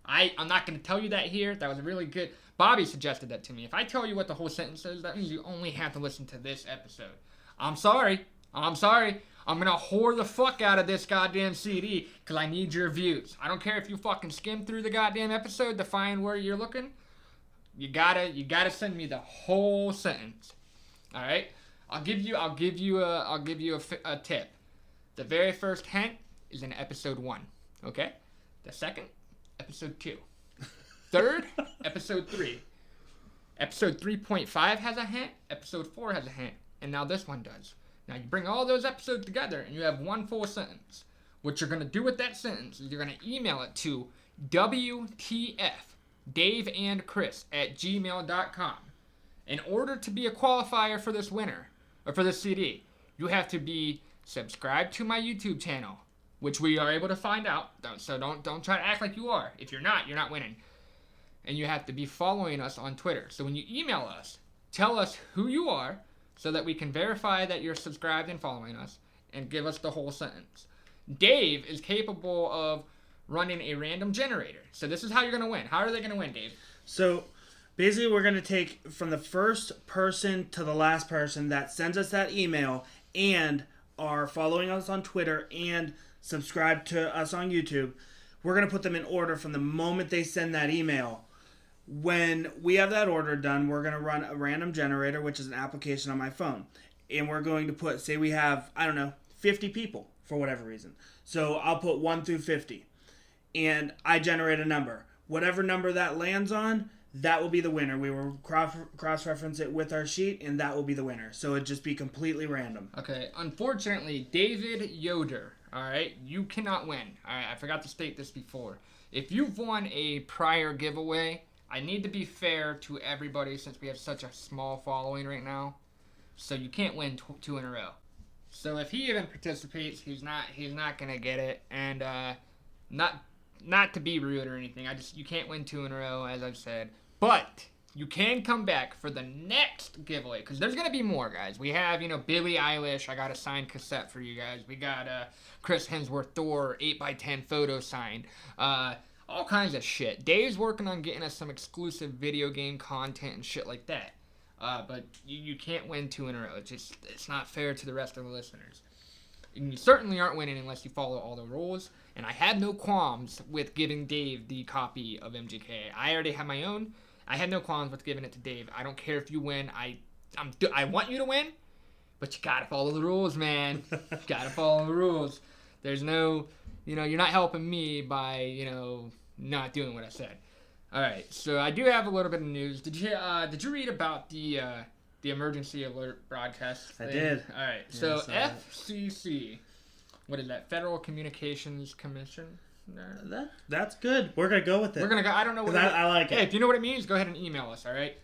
[SPEAKER 2] I'm not going to tell you that here. That was really good. Bobby suggested that to me. If I tell you what the whole sentence is, that means you only have to listen to this episode. I'm sorry. I'm going to whore the fuck out of this goddamn CD because I need your views. I don't care if you fucking skim through the goddamn episode to find where you're looking. You gotta send me the whole sentence. All right? I'll give you a tip. The very first hint is in episode 1. Okay? The second, episode 2. Third, episode 3. Episode 3.5 has a hint. Episode 4 has a hint. And now this one does. Now you bring all those episodes together and you have one full sentence. What you're going to do with that sentence is you're going to email it to WTFDaveandChris@gmail.com. In order to be a qualifier for this winner, or for this CD, you have to be subscribed to my YouTube channel, which we are able to find out. So don't try to act like you are. If you're not winning. And you have to be following us on Twitter. So when you email us, tell us who you are so that we can verify that you're subscribed and following us and give us the whole sentence. Dave is capable of running a random generator. So this is how you're going to win. How are they going to win, Dave?
[SPEAKER 3] So basically we're going to take from the first person to the last person that sends us that email and are following us on Twitter and subscribe to us on YouTube. We're going to put them in order from the moment they send that email. When we have that order done, we're going to run a random generator, which is an application on my phone. And we're going to put, say we have, 50 people for whatever reason. So I'll put 1 through 50. And I generate a number. Whatever number that lands on, that will be the winner. We will cross-reference it with our sheet, and that will be the winner. So it'd just be completely random.
[SPEAKER 2] Okay. Unfortunately, David Yoder, all right, you cannot win. All right, I forgot to state this before. If you've won a prior giveaway, I need to be fair to everybody since we have such a small following right now. So you can't win two in a row. So if he even participates, he's not gonna get it. And not to be rude or anything. You can't win 2 in a row, as I've said. But you can come back for the next giveaway because there's gonna be more, guys. We have Billie Eilish. I got a signed cassette for you guys. We got Chris Hemsworth Thor 8x10 photo signed. All kinds of shit. Dave's working on getting us some exclusive video game content and shit like that. But you can't win 2 in a row. It's not fair to the rest of the listeners. And you certainly aren't winning unless you follow all the rules. And I had no qualms with giving Dave the copy of MGK. I already have my own. I had no qualms with giving it to Dave. I don't care if you win. I want you to win, but you gotta follow the rules, man. Gotta follow the rules. There's no, you're not helping me by, not doing what I said. All right, so I do have a little bit of news. Did you read about the emergency alert broadcast thing?
[SPEAKER 3] I did.
[SPEAKER 2] All right, so FCC, what is that? Federal Communications Commission.
[SPEAKER 3] That's good. We're gonna go with it.
[SPEAKER 2] We're gonna go. I don't know what
[SPEAKER 3] I like it.
[SPEAKER 2] Hey, if you know what it means, go ahead and email us. All right,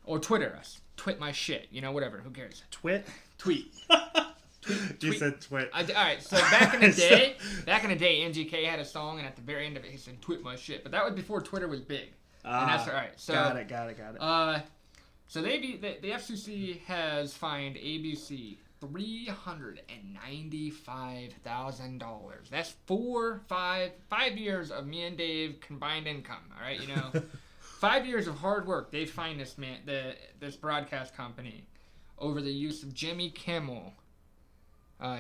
[SPEAKER 2] or Twitter us. Twit my shit. Whatever. Who cares?
[SPEAKER 3] Tweet. You said twit.
[SPEAKER 2] All right. So back in the day, MGK had a song, and at the very end of it, he said "twit my shit." But that was before Twitter was big. And that's all right. So
[SPEAKER 3] got it.
[SPEAKER 2] So the FCC has fined ABC $395,000. That's 5 years of me and Dave combined income. All right, 5 years of hard work. They fined this broadcast company over the use of Jimmy Kimmel.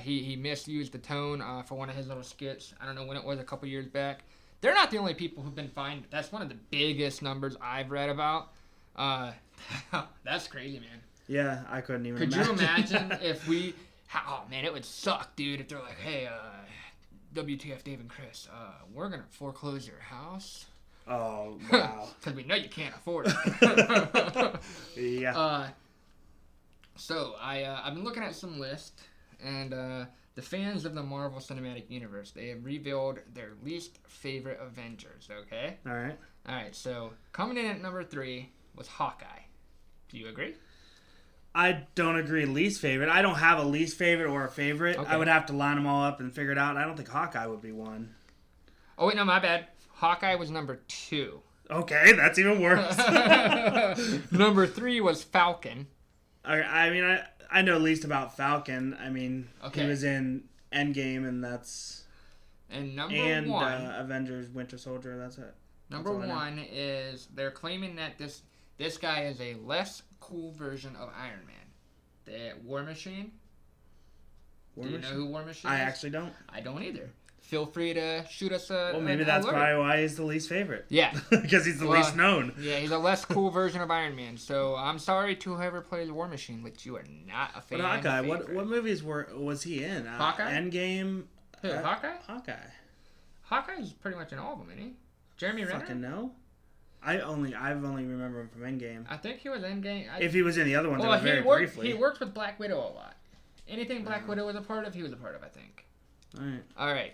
[SPEAKER 2] He misused the tone for one of his little skits. I don't know when it was, a couple years back. They're not the only people who've been fined. That's one of the biggest numbers I've read about. That's crazy, man.
[SPEAKER 3] Yeah, I couldn't even
[SPEAKER 2] Could
[SPEAKER 3] imagine.
[SPEAKER 2] you imagine if we... Oh, man, it would suck, dude, if they're like, hey, WTF, Dave and Chris, we're going to foreclose your house.
[SPEAKER 3] Oh, wow.
[SPEAKER 2] Because we know you can't afford it.
[SPEAKER 3] Yeah.
[SPEAKER 2] So, I've been looking at some lists, and the fans of the Marvel Cinematic Universe, they have revealed their least favorite Avengers, okay?
[SPEAKER 3] All right.
[SPEAKER 2] All right, so coming in at number 3 was Hawkeye. Do you agree?
[SPEAKER 3] I don't agree least favorite. I don't have a least favorite or a favorite.
[SPEAKER 2] Okay.
[SPEAKER 3] I would have to line them all up and figure it out. I don't think Hawkeye would be one.
[SPEAKER 2] Oh, wait, no, my bad. Hawkeye was number 2.
[SPEAKER 3] Okay, that's even worse.
[SPEAKER 2] Number 3 was Falcon.
[SPEAKER 3] I mean, I know least about Falcon. I mean,
[SPEAKER 2] Okay.
[SPEAKER 3] he was in Endgame, and that's...
[SPEAKER 2] And number
[SPEAKER 3] and
[SPEAKER 2] 1...
[SPEAKER 3] Avengers Winter Soldier, that's it.
[SPEAKER 2] Number 1 is they're claiming that this guy is a less cool version of Iron Man. The War Machine. Do you know who War Machine is?
[SPEAKER 3] I actually don't.
[SPEAKER 2] I don't either. Feel free to shoot us a...
[SPEAKER 3] Well, maybe that's probably why he's the least favorite.
[SPEAKER 2] Yeah.
[SPEAKER 3] Because he's the least known.
[SPEAKER 2] Yeah, he's a less cool version of Iron Man. So I'm sorry to whoever plays War Machine, but you are not a fan.
[SPEAKER 3] But Hawkeye, what movies was he in?
[SPEAKER 2] Hawkeye?
[SPEAKER 3] Endgame.
[SPEAKER 2] Who, Hawkeye?
[SPEAKER 3] Hawkeye.
[SPEAKER 2] Hawkeye's pretty much in all of them, isn't he? Jeremy Renner?
[SPEAKER 3] Fucking no. I've only remember him from Endgame.
[SPEAKER 2] I think he was Endgame.
[SPEAKER 3] If he was in the other ones,
[SPEAKER 2] well,
[SPEAKER 3] very briefly.
[SPEAKER 2] He worked with Black Widow a lot. Anything Black Widow was a part of, he was a part of, I think.
[SPEAKER 3] All right.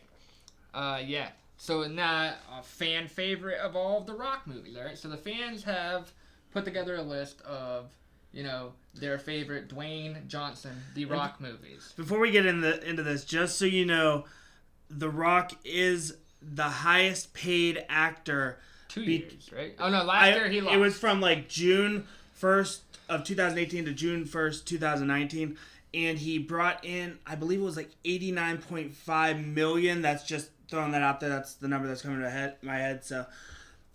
[SPEAKER 2] Yeah. So now, a fan favorite of all of the Rock movies, all right? So the fans have put together a list of, their favorite Dwayne Johnson, The Rock movies.
[SPEAKER 3] Before we get into this, just so you know, The Rock is the highest paid actor.
[SPEAKER 2] 2 years, right? Oh, no, last year he lost.
[SPEAKER 3] It was from June 1st of 2018 to June 1st, 2019. And he brought in, I believe it was $89.5 million. That's just throwing that out there. That's the number that's coming to my head. So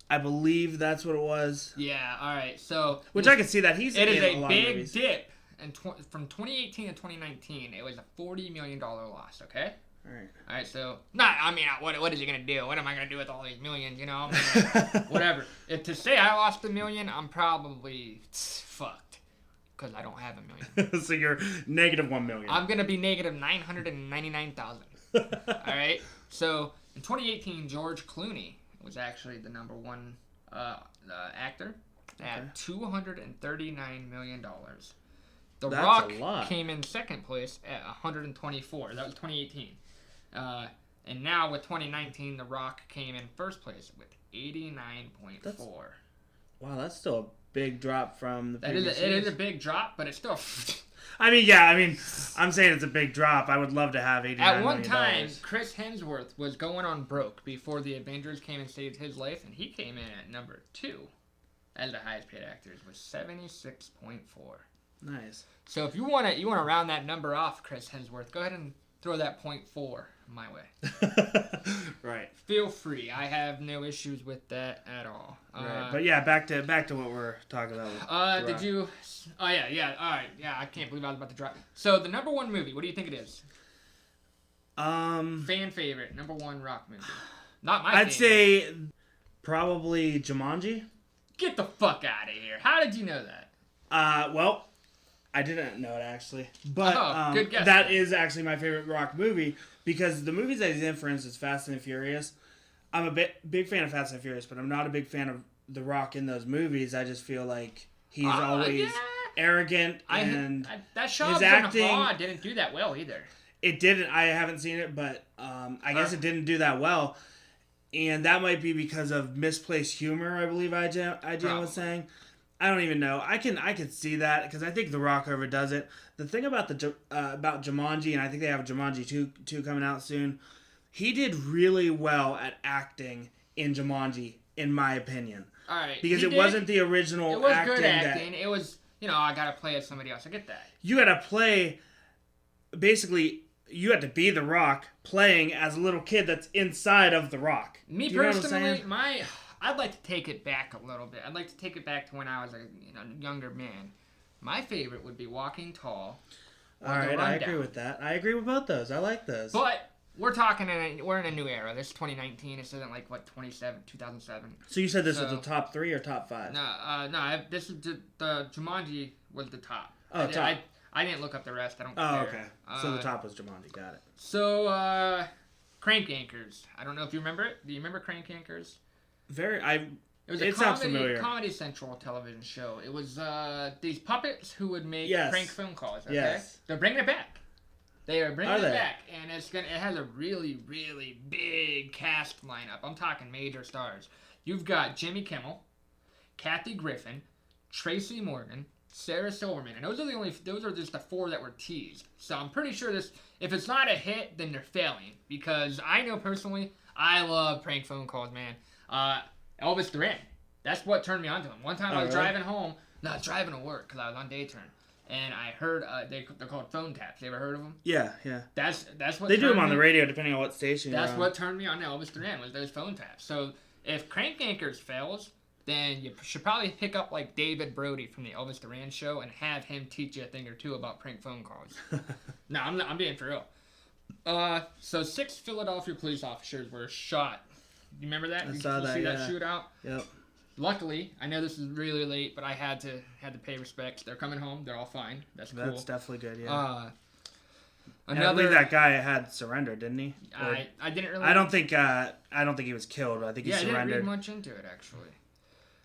[SPEAKER 3] I believe that's what it was.
[SPEAKER 2] Yeah, all right. So
[SPEAKER 3] which I can see that he's in a lot of
[SPEAKER 2] big
[SPEAKER 3] movies.
[SPEAKER 2] dip. And from 2018 to 2019, it was a $40 million loss, okay? All right, so... what is he going to do? What am I going to do with all these millions, Whatever. To say I lost $1 million, I'm probably fucked. Because I don't have $1 million.
[SPEAKER 3] So you're negative $1 million.
[SPEAKER 2] I'm going to be negative 999,000. All right? So, in 2018, George Clooney was actually the number 1 actor at $239 million. The
[SPEAKER 3] That's
[SPEAKER 2] Rock
[SPEAKER 3] a lot.
[SPEAKER 2] came in second place at 124. That was 2018. And now with 2019, The Rock came in first place with 89.4.
[SPEAKER 3] Wow, that's still a big drop from the previous
[SPEAKER 2] It
[SPEAKER 3] years.
[SPEAKER 2] is a big drop, but it's still...
[SPEAKER 3] I'm saying it's a big drop. I would love to have $89 million.
[SPEAKER 2] At one time, Chris Hemsworth was going on broke before the Avengers came and saved his life, and he came in at number 2 as the highest paid actors with 76.4.
[SPEAKER 3] Nice.
[SPEAKER 2] So if you want to round that number off, Chris Hemsworth, go ahead and throw that 0.4 my way.
[SPEAKER 3] Right.
[SPEAKER 2] Feel free. I have no issues with that at all.
[SPEAKER 3] Right. But yeah, back to what we're talking about.
[SPEAKER 2] Did you? Oh yeah. All right. Yeah, I can't believe I was about to drop. So the number one movie. What do you think it is? Fan favorite, number one rock movie. Not my.
[SPEAKER 3] I'd say probably Jumanji.
[SPEAKER 2] Get the fuck out of here! How did you know that?
[SPEAKER 3] Well, I didn't know it actually, but
[SPEAKER 2] good guess.
[SPEAKER 3] That is actually my favorite rock movie because the movies that he's in, for instance, Fast and Furious. I'm a big fan of Fast and Furious, but I'm not a big fan of The Rock in those movies. I just feel like he's always arrogant and
[SPEAKER 2] that Shaw didn't do that well either.
[SPEAKER 3] It didn't. I haven't seen it, but I guess it didn't do that well, and that might be because of misplaced humor. I believe IGN was saying. I don't even know. I can see that because I think The Rock overdoes it. The thing about about Jumanji, and I think they have Jumanji 2 coming out soon. He did really well at acting in Jumanji, in my opinion.
[SPEAKER 2] All right,
[SPEAKER 3] because it wasn't the original.
[SPEAKER 2] It was good acting. It was, I gotta play as somebody else. I get that.
[SPEAKER 3] You gotta play. Basically, you had to be The Rock playing as a little kid that's inside of The Rock.
[SPEAKER 2] Me personally, I'd like to take it back a little bit. I'd like to take it back to when I was a younger man. My favorite would be Walking Tall.
[SPEAKER 3] All right, I agree with that. I agree with both those. I like those.
[SPEAKER 2] But we're talking we're in a new era. This is 2019. This isn't like 2007.
[SPEAKER 3] So you said this is the top 3 or top 5?
[SPEAKER 2] No. This is the Jumanji was the top.
[SPEAKER 3] Oh, top.
[SPEAKER 2] I didn't look up the rest. I don't care.
[SPEAKER 3] Oh, okay. So the top was Jumanji. Got it.
[SPEAKER 2] So Crank Yankers. I don't know if you remember it. Do you remember Crank Yankers?
[SPEAKER 3] It was a
[SPEAKER 2] Comedy Central television show. It was these puppets who would make prank phone calls. Okay?
[SPEAKER 3] Yes.
[SPEAKER 2] They're bringing it back. They are bringing it back, and it has a really, really big cast lineup. I'm talking major stars. You've got Jimmy Kimmel, Kathy Griffin, Tracy Morgan, Sarah Silverman, and those are just the 4 that were teased. So I'm pretty sure if it's not a hit, then they're failing, because I know personally, I love prank phone calls, man. Elvis Duran, that's what turned me on to him. One time I was driving home, not driving to work, because I was on day turn. And I heard they're called phone taps. You ever heard of them?
[SPEAKER 3] Yeah.
[SPEAKER 2] That's what
[SPEAKER 3] they do them on the radio depending on what station.
[SPEAKER 2] That's what turned me on to Elvis Duran was those phone taps. So if Crank Yankers fails, then you should probably pick up like David Brody from the Elvis Duran show and have him teach you a thing or two about prank phone calls. No, I'm being for real. So 6 Philadelphia police officers were shot. You remember that?
[SPEAKER 3] I saw that.
[SPEAKER 2] See that shootout?
[SPEAKER 3] Yep.
[SPEAKER 2] Luckily, I know this is really late, but I had to pay respects. They're coming home. They're all fine. That's cool.
[SPEAKER 3] That's definitely good. Yeah.
[SPEAKER 2] I
[SPEAKER 3] believe that guy had surrendered, didn't he?
[SPEAKER 2] I didn't really.
[SPEAKER 3] I don't think he was killed. I think he surrendered.
[SPEAKER 2] I didn't read much into it actually.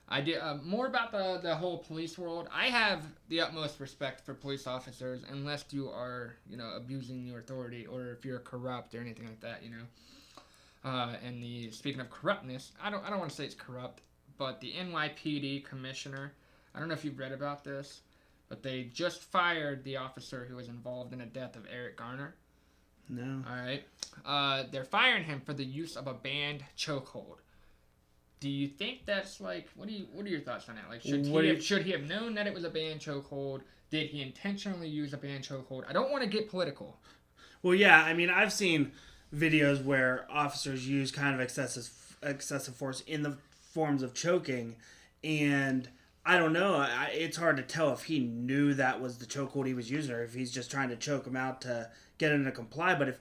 [SPEAKER 2] I did more about the whole police world. I have the utmost respect for police officers, unless you are abusing your authority or if you're corrupt or anything like that. And speaking of corruptness, I don't want to say it's corrupt. But the NYPD commissioner, I don't know if you've read about this, but they just fired the officer who was involved in the death of Eric Garner.
[SPEAKER 3] No.
[SPEAKER 2] All right. They're firing him for the use of a banned chokehold. Do you think that's what are your thoughts on that? Like, should he have known that it was a banned chokehold? Did he intentionally use a banned chokehold? I don't want to get political.
[SPEAKER 3] Well, yeah. I mean, I've seen videos where officers use kind of excessive force in the forms of choking, and I don't know. It's hard to tell if he knew that was the chokehold he was using, or if he's just trying to choke him out to get him to comply. But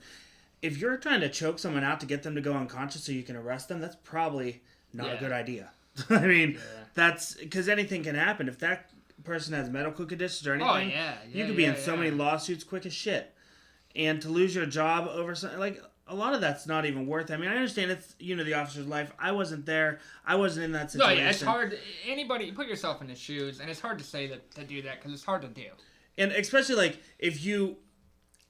[SPEAKER 3] if you're trying to choke someone out to get them to go unconscious so you can arrest them, that's probably not a good idea. I mean, that's because anything can happen. If that person has medical conditions or anything, you could be in so many lawsuits quick as shit. And to lose your job over something like. A lot of that's not even worth it. I mean, I understand it's, the officer's life. I wasn't there. I wasn't in that situation.
[SPEAKER 2] No, yeah, it's hard. Anybody, put yourself in his shoes, and it's hard to say to do that because it's hard to do.
[SPEAKER 3] And especially, like, if you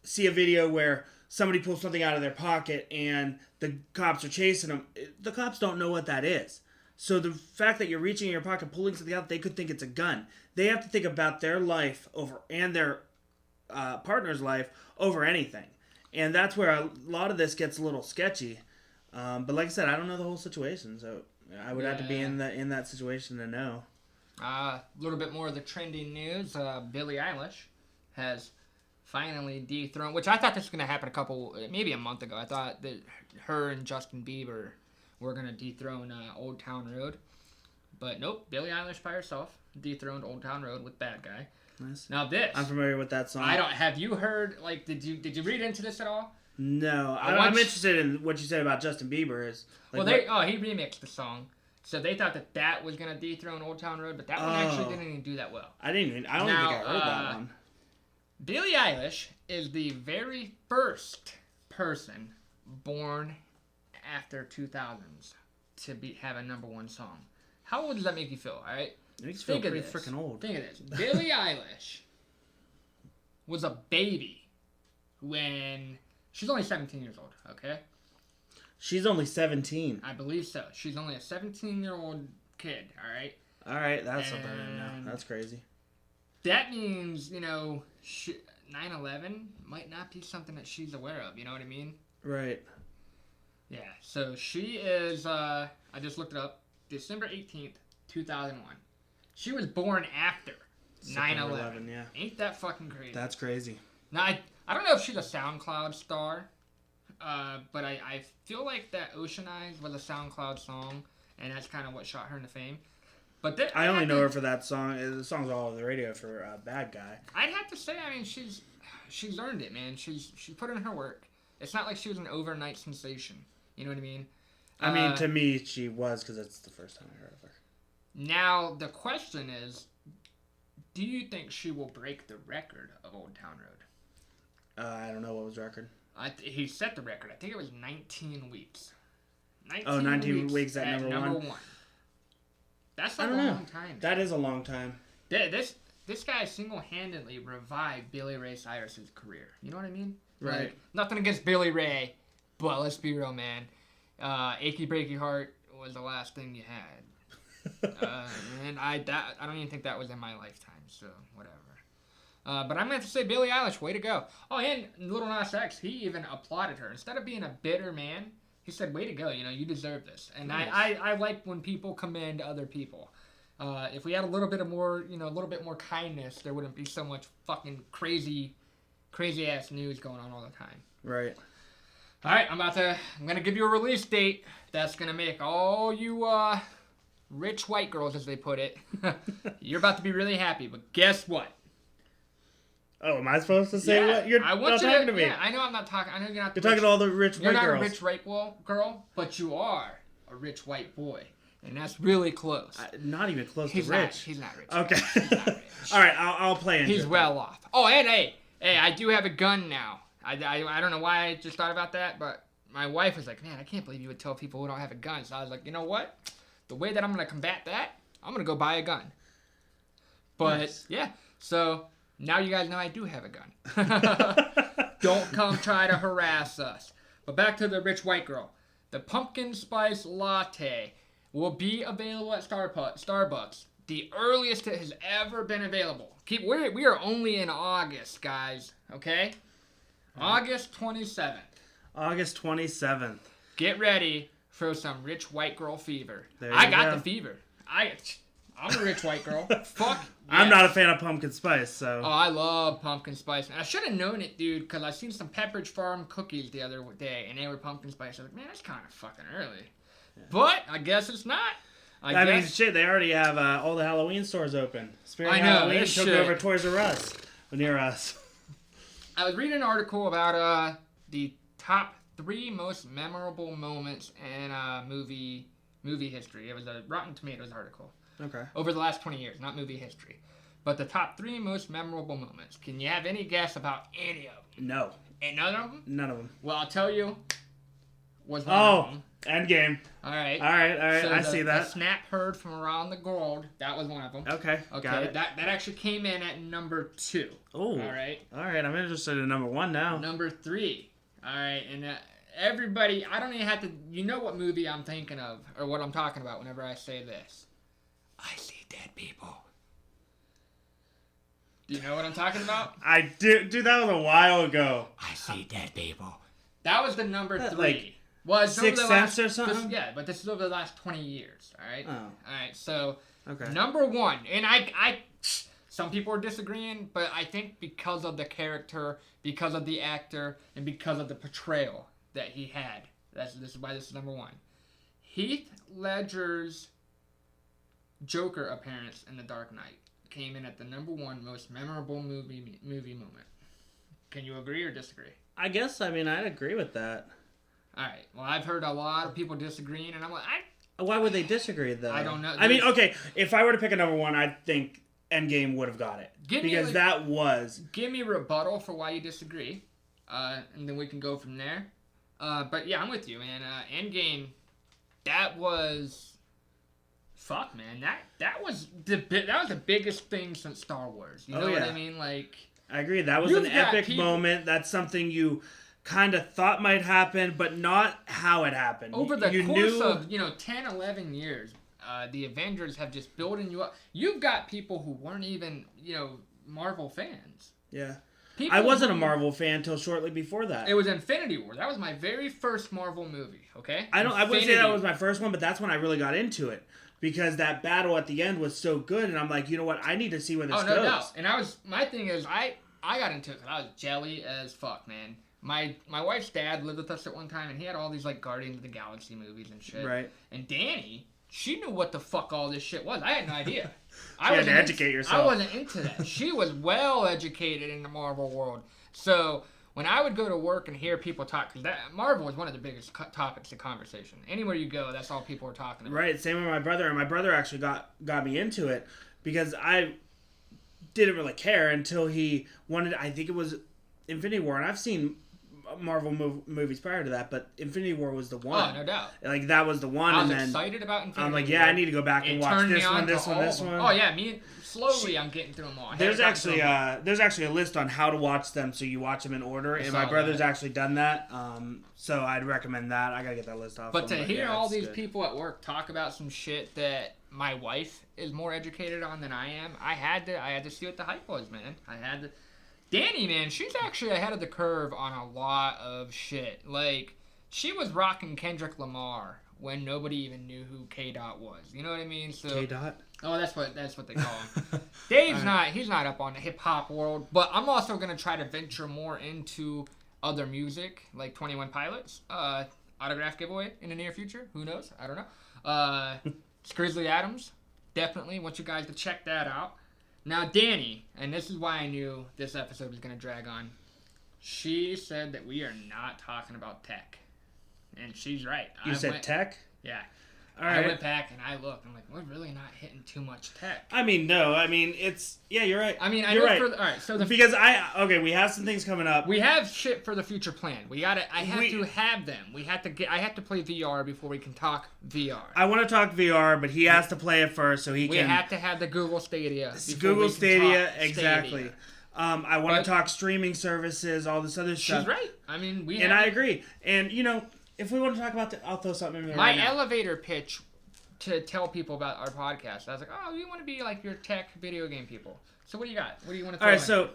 [SPEAKER 3] see a video where somebody pulls something out of their pocket and the cops are chasing them, the cops don't know what that is. So the fact that you're reaching in your pocket, pulling something out, they could think it's a gun. They have to think about their life and their partner's life over anything. And that's where a lot of this gets a little sketchy. But like I said, I don't know the whole situation, so I would have to be in that situation to know.
[SPEAKER 2] A little bit more of the trending news. Billie Eilish has finally dethroned, which I thought this was going to happen maybe a month ago. I thought that her and Justin Bieber were going to dethrone Old Town Road. But nope, Billie Eilish by herself dethroned Old Town Road with Bad Guy.
[SPEAKER 3] Nice.
[SPEAKER 2] Now this.
[SPEAKER 3] I'm familiar with that song.
[SPEAKER 2] Have you heard, like, did you read into this at all?
[SPEAKER 3] No. I'm interested in what you said about Justin Bieber. He
[SPEAKER 2] remixed the song. So they thought that was going to dethrone Old Town Road, but that one actually didn't even do that well.
[SPEAKER 3] I don't think I heard that one.
[SPEAKER 2] Billie Eilish is the very first person born after 2000s to have a number one song. How old does that make you feel, all right?
[SPEAKER 3] It makes you feel pretty freaking old.
[SPEAKER 2] Think of this. Billie Eilish was a baby when... She's only 17 years old, okay?
[SPEAKER 3] She's only 17.
[SPEAKER 2] I believe so. She's only a 17-year-old kid, all right?
[SPEAKER 3] All right, that's something I know. That's crazy.
[SPEAKER 2] That means, 9/11 might not be something that she's aware of, you know what I mean?
[SPEAKER 3] Right.
[SPEAKER 2] Yeah, so she is, I just looked it up, December 18th, 2001. She was born after 9/11.
[SPEAKER 3] Yeah.
[SPEAKER 2] Ain't that fucking crazy?
[SPEAKER 3] That's crazy.
[SPEAKER 2] Now, I don't know if she's a SoundCloud star, but I feel like that Ocean Eyes was a SoundCloud song, and that's kind of what shot her into fame. But
[SPEAKER 3] I only know her for that song. The song's all over the radio for Bad Guy.
[SPEAKER 2] I'd have to say, she's earned it, man. She's put in her work. It's not like she was an overnight sensation. You know what I mean?
[SPEAKER 3] To me, she was, because that's the first time I heard of her.
[SPEAKER 2] Now, the question is, do you think she will break the record of Old Town Road?
[SPEAKER 3] I don't know what was the record.
[SPEAKER 2] He set the record. I think it was 19 weeks.
[SPEAKER 3] 19 weeks at number one.
[SPEAKER 2] That's a long time.
[SPEAKER 3] That is a long time.
[SPEAKER 2] This guy single-handedly revived Billy Ray Cyrus's career. You know what I mean?
[SPEAKER 3] Right.
[SPEAKER 2] Like, nothing against Billy Ray, but let's be real, man. Achy Breaky Heart was the last thing you had. And I don't even think that was in my lifetime, so whatever. But I'm going to say Billie Eilish, way to go. Oh, and Lil Nas X, he even applauded her. Instead of being a bitter man, he said, way to go, you deserve this. And nice. I like when people commend other people. If we had a little bit more kindness, there wouldn't be so much fucking crazy ass news going on all the time.
[SPEAKER 3] Right.
[SPEAKER 2] All right, I'm gonna give you a release date that's gonna make all you rich white girls, as they put it, you're about to be really happy. But guess what?
[SPEAKER 3] Oh, am I supposed to say what? You're not talking to me.
[SPEAKER 2] Yeah, I know I'm not talking. I know you're not.
[SPEAKER 3] You're talking to all the rich white girls.
[SPEAKER 2] You're not a rich white girl, but you are a rich white boy, and that's really close.
[SPEAKER 3] Not even close to rich.
[SPEAKER 2] He's not rich.
[SPEAKER 3] Okay.
[SPEAKER 2] He's not rich.
[SPEAKER 3] All right, I'll play into it.
[SPEAKER 2] He's well off. Oh, and hey, I do have a gun now. I don't know why I just thought about that, but my wife was like, man, I can't believe you would tell people who don't have a gun. So I was like, you know what? The way that I'm going to combat that, I'm going to go buy a gun. But, nice. Yeah, so now you guys know I do have a gun. Don't come try to harass us. But back to the rich white girl. The pumpkin spice latte will be available at Starbucks. The earliest it has ever been available. We are only in August, guys. Okay? August 27th.
[SPEAKER 3] August 27th.
[SPEAKER 2] Get ready for some rich white girl fever.
[SPEAKER 3] I
[SPEAKER 2] got the fever. I'm a rich white girl. Fuck. Yes.
[SPEAKER 3] I'm not a fan of pumpkin spice, so.
[SPEAKER 2] Oh, I love pumpkin spice. And I should have known it, dude, because I seen some Pepperidge Farm cookies the other day, and they were pumpkin spice. I was like, man, that's kind of fucking early. Yeah. But I guess it's not. I
[SPEAKER 3] mean, shit, they already have all the Halloween stores open. Spirit
[SPEAKER 2] I know,
[SPEAKER 3] Halloween took over Toys R Us near us. I
[SPEAKER 2] was reading an article about the top 3 most memorable moments in movie history. It was a Rotten Tomatoes article.
[SPEAKER 3] Okay.
[SPEAKER 2] Over the last 20 years, not movie history. But the top 3 most memorable moments. Can you have any guess about any of them?
[SPEAKER 3] No.
[SPEAKER 2] And none of them?
[SPEAKER 3] None of them.
[SPEAKER 2] Well, I'll tell you. Was one of them.
[SPEAKER 3] Endgame.
[SPEAKER 2] All right.
[SPEAKER 3] So I see that.
[SPEAKER 2] The snap heard from around the world. That was one of them.
[SPEAKER 3] Okay. Got it.
[SPEAKER 2] That actually came in at number 2.
[SPEAKER 3] Oh.
[SPEAKER 2] All right.
[SPEAKER 3] I'm interested in number 1 now.
[SPEAKER 2] Number 3. All right. And everybody, I don't even have to. You know what movie I'm thinking of, or what I'm talking about whenever I say this. I see dead people. Do you know what I'm talking about?
[SPEAKER 3] I do. Dude, that was a while ago.
[SPEAKER 2] I see dead people. That was the number 3.
[SPEAKER 3] Like,
[SPEAKER 2] was
[SPEAKER 3] Sixth Sense or something?
[SPEAKER 2] But this is over the last 20 years, all right?
[SPEAKER 3] Oh.
[SPEAKER 2] All right, so
[SPEAKER 3] okay.
[SPEAKER 2] Number 1, and some people are disagreeing, but I think because of the character, because of the actor, and because of the portrayal that he had, this is why this is number one. Heath Ledger's Joker appearance in The Dark Knight came in at the number one most memorable movie moment. Can you agree or disagree?
[SPEAKER 3] I guess, I'd agree with that.
[SPEAKER 2] All right. Well, I've heard a lot of people disagreeing, and I'm like,
[SPEAKER 3] Why would they disagree, though?
[SPEAKER 2] I don't know.
[SPEAKER 3] Okay, if I were to pick a number one, I think Endgame would have got it. Give me a
[SPEAKER 2] rebuttal for why you disagree, and then we can go from there. But yeah, I'm with you, man. Endgame, that was... Fuck, man. That was the biggest thing since Star Wars. You know what I mean? Like...
[SPEAKER 3] I agree. That was an epic moment. That's something you kind of thought might happen, but not how it happened.
[SPEAKER 2] Over the course of 10, 11 years, the Avengers have just building you up. You've got people who weren't even Marvel fans.
[SPEAKER 3] Yeah. I wasn't a Marvel fan until shortly before that.
[SPEAKER 2] It was Infinity War. That was my very first Marvel movie. Okay.
[SPEAKER 3] I wouldn't say that was my first one, but that's when I really got into it. Because that battle at the end was so good, and I'm like, you know what? I need to see where this goes.
[SPEAKER 2] No doubt. And my thing is, I got into it because I was jelly as fuck, man. My wife's dad lived with us at one time, and he had all these like Guardians of the Galaxy movies and shit.
[SPEAKER 3] Right.
[SPEAKER 2] And Danny, she knew what the fuck all this shit was. I had no idea.
[SPEAKER 3] You had to educate yourself.
[SPEAKER 2] I wasn't into that. She was well educated in the Marvel world. So when I would go to work and hear people talk, because Marvel was one of the biggest topics of conversation. Anywhere you go, that's all people were talking about.
[SPEAKER 3] Right, same with my brother. And my brother actually got me into it because I didn't really care until he wanted, I think it was Infinity War. And I've seen Marvel movies prior to that, but Infinity War was the one.
[SPEAKER 2] Oh, no doubt.
[SPEAKER 3] Like, that was the one.
[SPEAKER 2] I was excited about Infinity War.
[SPEAKER 3] I'm like, yeah, I need to go back and watch this one.
[SPEAKER 2] Oh, yeah, slowly I'm getting through them all.
[SPEAKER 3] There's actually a list on how to watch them, so you watch them in order, and my brother's actually done that, so I'd recommend that. I gotta get that list off.
[SPEAKER 2] But to hear all these people at work talk about some shit that my wife is more educated on than I am, I had to see what the hype was, man. Danny, man, she's actually ahead of the curve on a lot of shit. Like, she was rocking Kendrick Lamar when nobody even knew who K-Dot was. You know what I mean? So
[SPEAKER 3] K-Dot?
[SPEAKER 2] Oh, that's what they call him. Dave's he's not up on the hip-hop world, but I'm also going to try to venture more into other music, like 21 Pilots, autograph giveaway in the near future. Who knows? I don't know. Grizzly Adams, definitely want you guys to check that out. Now, Danny, and this is why I knew this episode was going to drag on, she said that we are not talking about tech. And she's right.
[SPEAKER 3] You said tech?
[SPEAKER 2] Yeah.
[SPEAKER 3] All right.
[SPEAKER 2] I went back and I looked. I'm like, we're really not hitting too much tech.
[SPEAKER 3] No. You're right.
[SPEAKER 2] You're right. All right. So
[SPEAKER 3] we have some things coming up.
[SPEAKER 2] We have shit for the future planned. I have to have them. I have to play VR before we can talk VR.
[SPEAKER 3] I want to talk VR, but he has to play it first so he can.
[SPEAKER 2] We have to have the Google Stadia.
[SPEAKER 3] Google Stadia, exactly. I want to talk streaming services, all this other stuff.
[SPEAKER 2] She's right.
[SPEAKER 3] I agree. And if we want to talk about I'll throw something in there.
[SPEAKER 2] My elevator pitch to tell people about our podcast. I was like, oh, you want to be like your tech video game people. So what do you got? What do you want to throw in?
[SPEAKER 3] All right,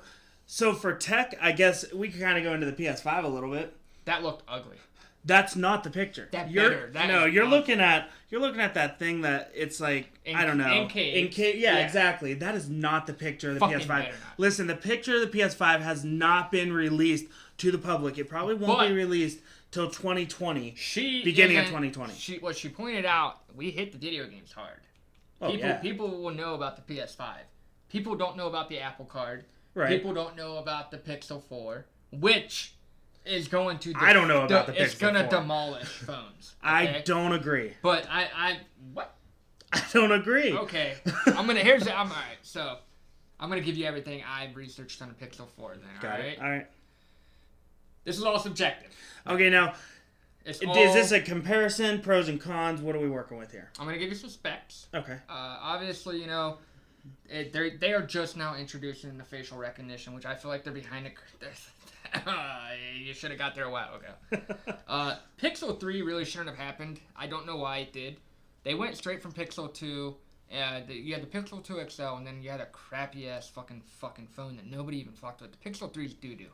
[SPEAKER 3] so for tech, I guess we can kind of go into the PS5 a little bit.
[SPEAKER 2] That looked ugly.
[SPEAKER 3] That's not the picture.
[SPEAKER 2] You're
[SPEAKER 3] looking at that thing that it's like I don't know. Yeah, exactly. That is not the picture of the PS5. Listen, the picture of the PS5 has not been released to the public. It probably won't be released till 2020. Beginning of 2020.
[SPEAKER 2] What she pointed out, we hit the video games hard. People will know about the PS5. People don't know about the Apple Card. Right. People don't know about the Pixel 4, which is going to...
[SPEAKER 3] I don't know about the Pixel 4.
[SPEAKER 2] It's going to demolish phones. Okay?
[SPEAKER 3] I don't agree.
[SPEAKER 2] But what?
[SPEAKER 3] I don't agree.
[SPEAKER 2] Okay. All right. So, I'm going to give you everything I've researched on the Pixel 4 then.
[SPEAKER 3] Got it. All right.
[SPEAKER 2] This is all subjective.
[SPEAKER 3] Okay, now, is this a comparison, pros and cons? What are we working with here?
[SPEAKER 2] I'm going to give you some specs.
[SPEAKER 3] Okay.
[SPEAKER 2] Obviously, they are just now introducing the facial recognition, which I feel like they're behind the... you should have got there a while ago. Pixel 3 really shouldn't have happened. I don't know why it did. They went straight from Pixel 2. You had the Pixel 2 XL, and then you had a crappy-ass fucking phone that nobody even fucked with. The Pixel 3's doo-doo.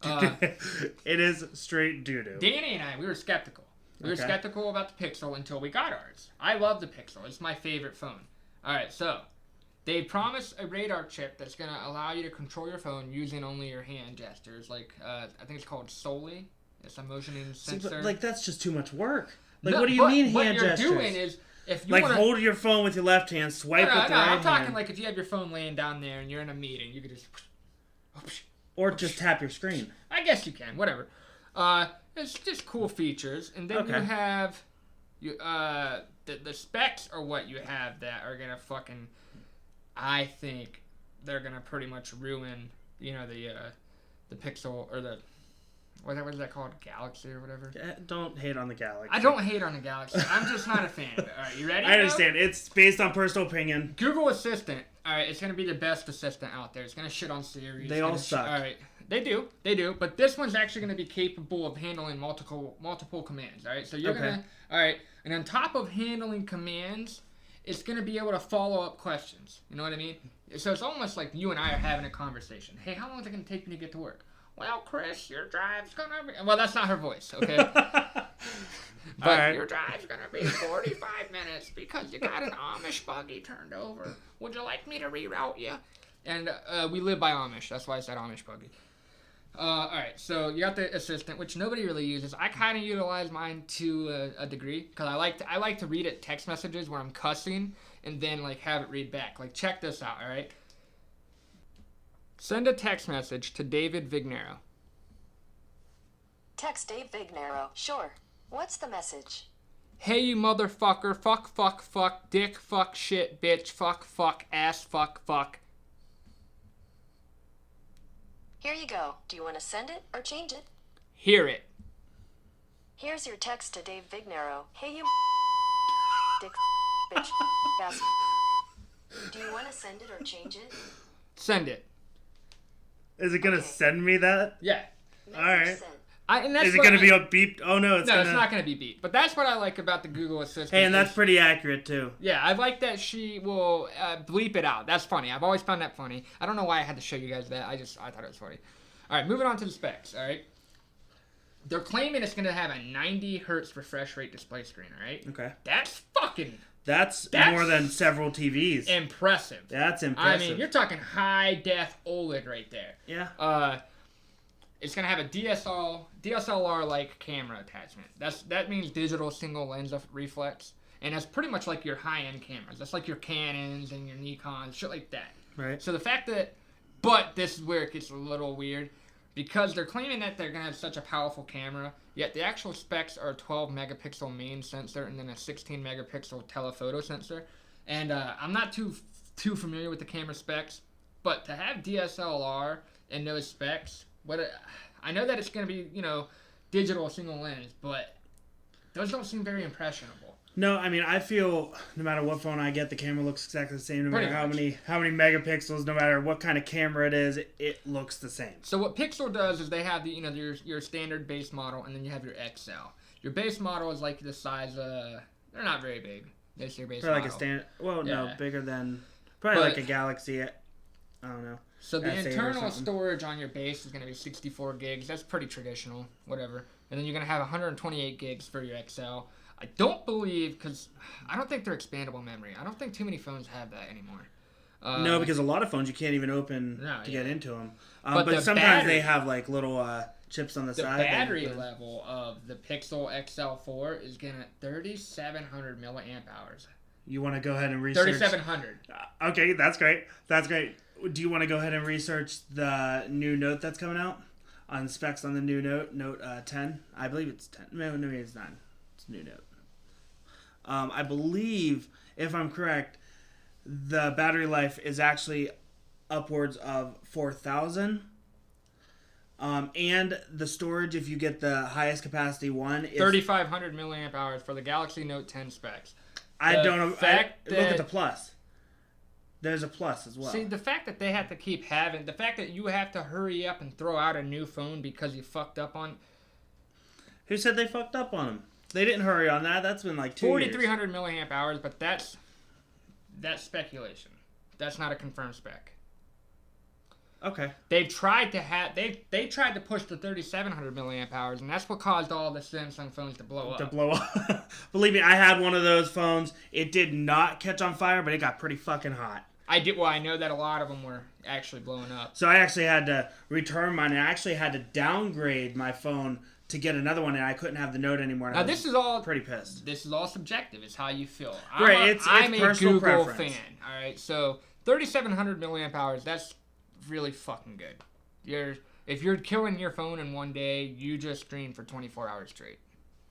[SPEAKER 3] It is straight doo-doo.
[SPEAKER 2] Danny and I, we were skeptical. We were skeptical about the Pixel until we got ours. I love the Pixel. It's my favorite phone. All right, so They promise a radar chip that's going to allow you to control your phone using only your hand gestures. Like, I think it's called Soli. It's a motion sensor.
[SPEAKER 3] See, but, that's just too much work. Like,
[SPEAKER 2] No,
[SPEAKER 3] what do you mean
[SPEAKER 2] what
[SPEAKER 3] hand
[SPEAKER 2] you're
[SPEAKER 3] gestures?
[SPEAKER 2] doing is, if you
[SPEAKER 3] like,
[SPEAKER 2] wanna,
[SPEAKER 3] hold your phone with your left hand, swipe with the right
[SPEAKER 2] I'm talking
[SPEAKER 3] hand.
[SPEAKER 2] like if you have your phone laying down there and you're in a meeting, you could just...
[SPEAKER 3] Or just tap your screen.
[SPEAKER 2] I guess you can, whatever. It's just cool features. And then you have... The specs are what you have that are going to fucking... I think they're going to pretty much ruin, the Pixel, or the... What is that called? Galaxy or whatever?
[SPEAKER 3] Don't hate on the Galaxy.
[SPEAKER 2] I don't hate on the Galaxy. I'm just not a fan of it. All right, you ready?
[SPEAKER 3] I understand. It's based on personal opinion.
[SPEAKER 2] Google Assistant. All right, it's going to be the best assistant out there. It's going to shit on Siri.
[SPEAKER 3] They all suck.
[SPEAKER 2] All right. They do. But this one's actually going to be capable of handling multiple commands. All right, so you're going to... All right, and on top of handling commands, it's going to be able to follow up questions. You know what I mean? So it's almost like you and I are having a conversation. Hey, how long is it going to take me to get to work? Well, Chris, your drive's going to be... Well, that's not her voice, okay? But your drive's going to be 45 minutes because you got an Amish buggy turned over. Would you like me to reroute you? And we live by Amish. That's why I said Amish buggy. All right, so you got the assistant, which nobody really uses. I kind of utilize mine to a degree because I like to read it text messages where I'm cussing and then like have it read back. Like, check this out, all right? Send a text message to David Vignero.
[SPEAKER 5] Text Dave Vignero. Sure. What's the message?
[SPEAKER 2] Hey, you motherfucker. Fuck, dick, fuck, shit, bitch, fuck, ass, fuck.
[SPEAKER 5] Here you go. Do you want to send it or change it?
[SPEAKER 2] Hear it.
[SPEAKER 5] Here's your text to Dave Vignero. Hey, you dick, bitch, ass. Do you want to send it or change it?
[SPEAKER 2] Send it.
[SPEAKER 3] Is it going to send me that?
[SPEAKER 2] Yeah.
[SPEAKER 5] Message
[SPEAKER 3] All right.
[SPEAKER 5] sent.
[SPEAKER 3] Is it going to be a beep? Oh, no, it's
[SPEAKER 2] No,
[SPEAKER 3] going
[SPEAKER 2] it's not going to be beep. But that's what I like about the Google Assistant.
[SPEAKER 3] Hey, and that's pretty accurate, too.
[SPEAKER 2] Yeah, I like that she will bleep it out. That's funny. I've always found that funny. I don't know why I had to show you guys that. I thought it was funny. All right, moving on to the specs, all right? They're claiming it's going to have a 90 hertz refresh rate display screen, all right?
[SPEAKER 3] Okay.
[SPEAKER 2] That's fucking...
[SPEAKER 3] That's more than several TVs.
[SPEAKER 2] Impressive.
[SPEAKER 3] That's impressive.
[SPEAKER 2] I mean, you're talking high-def OLED right there.
[SPEAKER 3] Yeah.
[SPEAKER 2] It's going to have a DSLR-like camera attachment. That means digital single lens of reflex. And that's pretty much like your high-end cameras. That's like your Canons and your Nikons, shit like that.
[SPEAKER 3] Right.
[SPEAKER 2] So the fact that... But this is where it gets a little weird. Because they're claiming that they're going to have such a powerful camera, yet the actual specs are a 12-megapixel main sensor and then a 16-megapixel telephoto sensor. And I'm not too familiar with the camera specs, but to have DSLR and those specs, I know that it's going to be, digital single lens, but those don't seem very impressionable.
[SPEAKER 3] No, I mean, I feel no matter what phone I get, the camera looks exactly the same. No matter how many megapixels, no matter what kind of camera it is, it looks the same.
[SPEAKER 2] So what Pixel does is they have your standard base model, and then you have your XL. Your base model is like the size of... They're not very big. That's your base model.
[SPEAKER 3] Like a standard... Well, no, bigger than... like a Galaxy. I don't know.
[SPEAKER 2] So the internal storage on your base is going to be 64 gigs. That's pretty traditional. Whatever. And then you're going to have 128 gigs for your XL. I don't believe, because I don't think they're expandable memory. I don't think too many phones have that anymore.
[SPEAKER 3] No, because a lot of phones you can't even open to get into them. But sometimes they have like little chips on the side.
[SPEAKER 2] The battery level of the Pixel XL4 is going to 3,700 milliamp hours.
[SPEAKER 3] You want to go ahead and research?
[SPEAKER 2] 3,700.
[SPEAKER 3] Okay, that's great. That's great. Do you want to go ahead and research the new Note that's coming out? On specs on the new Note 10? I believe it's 10. No, maybe it's 9. It's a new Note. I believe, if I'm correct, the battery life is actually upwards of 4,000. And the storage, if you get the highest capacity one, is
[SPEAKER 2] 3,500 milliamp hours for the Galaxy Note 10 specs.
[SPEAKER 3] I don't know. Look at the plus. There's a plus as well.
[SPEAKER 2] See, the fact that they have to keep having... The fact that you have to hurry up and throw out a new phone because you fucked up on...
[SPEAKER 3] Who said they fucked up on them? They didn't hurry on that. That's been like 2 years.
[SPEAKER 2] 4,300 milliamp hours, but that's speculation. That's not a confirmed spec.
[SPEAKER 3] Okay.
[SPEAKER 2] They've tried to they tried to push the 3,700 milliamp hours, and that's what caused all the Samsung phones to blow up.
[SPEAKER 3] Believe me, I had one of those phones. It did not catch on fire, but it got pretty fucking hot.
[SPEAKER 2] I did. Well, I know that a lot of them were actually blowing up.
[SPEAKER 3] So I actually had to return mine, and I actually had to downgrade my phone to get another one, and I couldn't have the Note anymore.
[SPEAKER 2] Now this is all
[SPEAKER 3] pretty pissed.
[SPEAKER 2] This is all subjective. It's how you feel.
[SPEAKER 3] Right,
[SPEAKER 2] I'm
[SPEAKER 3] it's
[SPEAKER 2] a
[SPEAKER 3] personal
[SPEAKER 2] Google
[SPEAKER 3] preference.
[SPEAKER 2] fan. All right, so 3,700 milliamp hours. That's really fucking good. If you're killing your phone in one day, you just stream for 24 hours straight.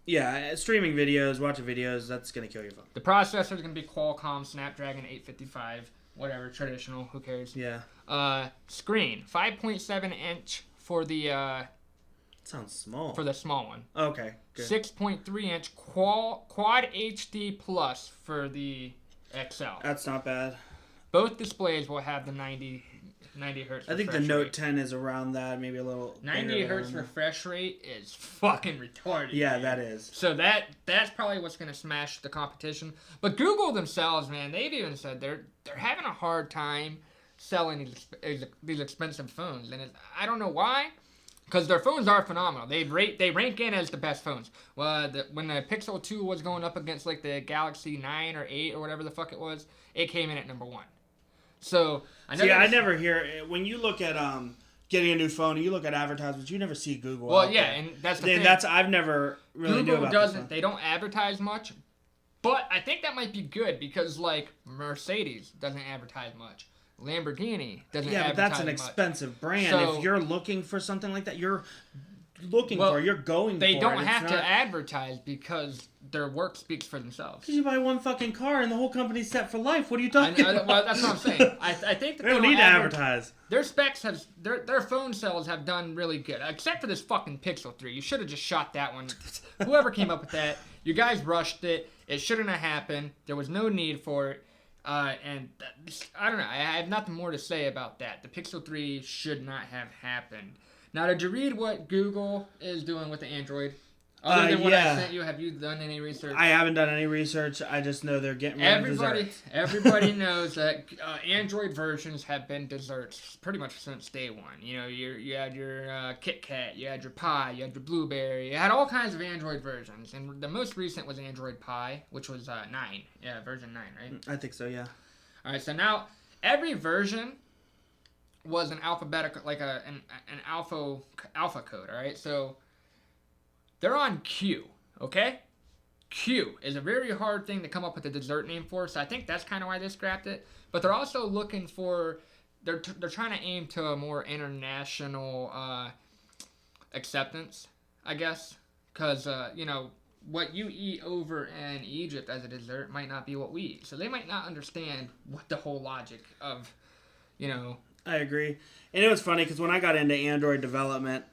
[SPEAKER 3] Yeah, streaming videos, watching videos, that's gonna kill your phone.
[SPEAKER 2] The processor is gonna be Qualcomm Snapdragon 855, whatever, traditional. Who cares?
[SPEAKER 3] Yeah.
[SPEAKER 2] Screen 5.7 inch for the
[SPEAKER 3] Sounds small.
[SPEAKER 2] for the small one.
[SPEAKER 3] Okay, good.
[SPEAKER 2] 6.3 inch quad HD plus for the XL.
[SPEAKER 3] That's not bad.
[SPEAKER 2] Both displays will have the 90 hertz.
[SPEAKER 3] I think the
[SPEAKER 2] refresh
[SPEAKER 3] Note
[SPEAKER 2] rate.
[SPEAKER 3] 10 is around that, maybe a little.
[SPEAKER 2] 90
[SPEAKER 3] bigger
[SPEAKER 2] hertz
[SPEAKER 3] than that.
[SPEAKER 2] refresh rate is fucking retarded.
[SPEAKER 3] Yeah,
[SPEAKER 2] man.
[SPEAKER 3] that is.
[SPEAKER 2] So that's probably what's gonna smash the competition. But Google themselves, man, they've even said they're having a hard time selling these expensive phones, and I don't know why. Because their phones are phenomenal. They rank in as the best phones. Well, when the Pixel 2 was going up against like the Galaxy 9 or 8 or whatever the fuck it was, it came in at number 1. So I know.
[SPEAKER 3] See, I never hear when you look at getting a new phone and you look at advertisements, you never see Google.
[SPEAKER 2] Well,
[SPEAKER 3] out
[SPEAKER 2] yeah,
[SPEAKER 3] there.
[SPEAKER 2] and that's the
[SPEAKER 3] And
[SPEAKER 2] thing.
[SPEAKER 3] I've never really knew
[SPEAKER 2] Google
[SPEAKER 3] about this
[SPEAKER 2] doesn't.
[SPEAKER 3] one.
[SPEAKER 2] They don't advertise much, but I think that might be good because like Mercedes doesn't advertise much. Lamborghini doesn't
[SPEAKER 3] Yeah, but
[SPEAKER 2] advertise
[SPEAKER 3] that's an
[SPEAKER 2] much.
[SPEAKER 3] expensive brand.
[SPEAKER 2] So-
[SPEAKER 3] if you're looking for something like that, you're looking
[SPEAKER 2] Well,
[SPEAKER 3] for. You're going.
[SPEAKER 2] They
[SPEAKER 3] for
[SPEAKER 2] don't
[SPEAKER 3] it. It's
[SPEAKER 2] have to
[SPEAKER 3] not-
[SPEAKER 2] advertise because their work speaks for themselves.
[SPEAKER 3] Because you buy one fucking car and the whole company's set for life. What are you
[SPEAKER 2] I
[SPEAKER 3] talking
[SPEAKER 2] know,
[SPEAKER 3] about?
[SPEAKER 2] well, that's what I'm saying. I think that
[SPEAKER 3] They don't need to advertise.
[SPEAKER 2] Their specs have their phone sales have done really good, except for this fucking Pixel 3. You should have just shot that one. Whoever came up with that, you guys rushed it. It shouldn't have happened. There was no need for it. And I don't know. I have nothing more to say about that. The Pixel 3 should not have happened. Now, did you read what Google is doing with the Android? Other than what I
[SPEAKER 3] yeah.
[SPEAKER 2] sent you, have you done any research?
[SPEAKER 3] I haven't done any research. I just know they're getting rid of desserts.
[SPEAKER 2] Everybody knows that Android versions have been desserts pretty much since day one. You know, you had your Kit Kat, you had your Pie, you had your Blueberry, you had all kinds of Android versions, and the most recent was Android Pie, which was 9, yeah, version 9, right?
[SPEAKER 3] I think so, yeah.
[SPEAKER 2] All right, so now every version was an alphabetical, like an alpha code. All right, so they're on Q, okay? Q is a very hard thing to come up with a dessert name for, so I think that's kind of why they scrapped it. But they're also looking for, they're trying to aim to a more international acceptance, I guess, because you know what you eat over in Egypt as a dessert might not be what we eat, so they might not understand what the whole logic of, you know.
[SPEAKER 3] I agree. And it was funny because when I got into Android development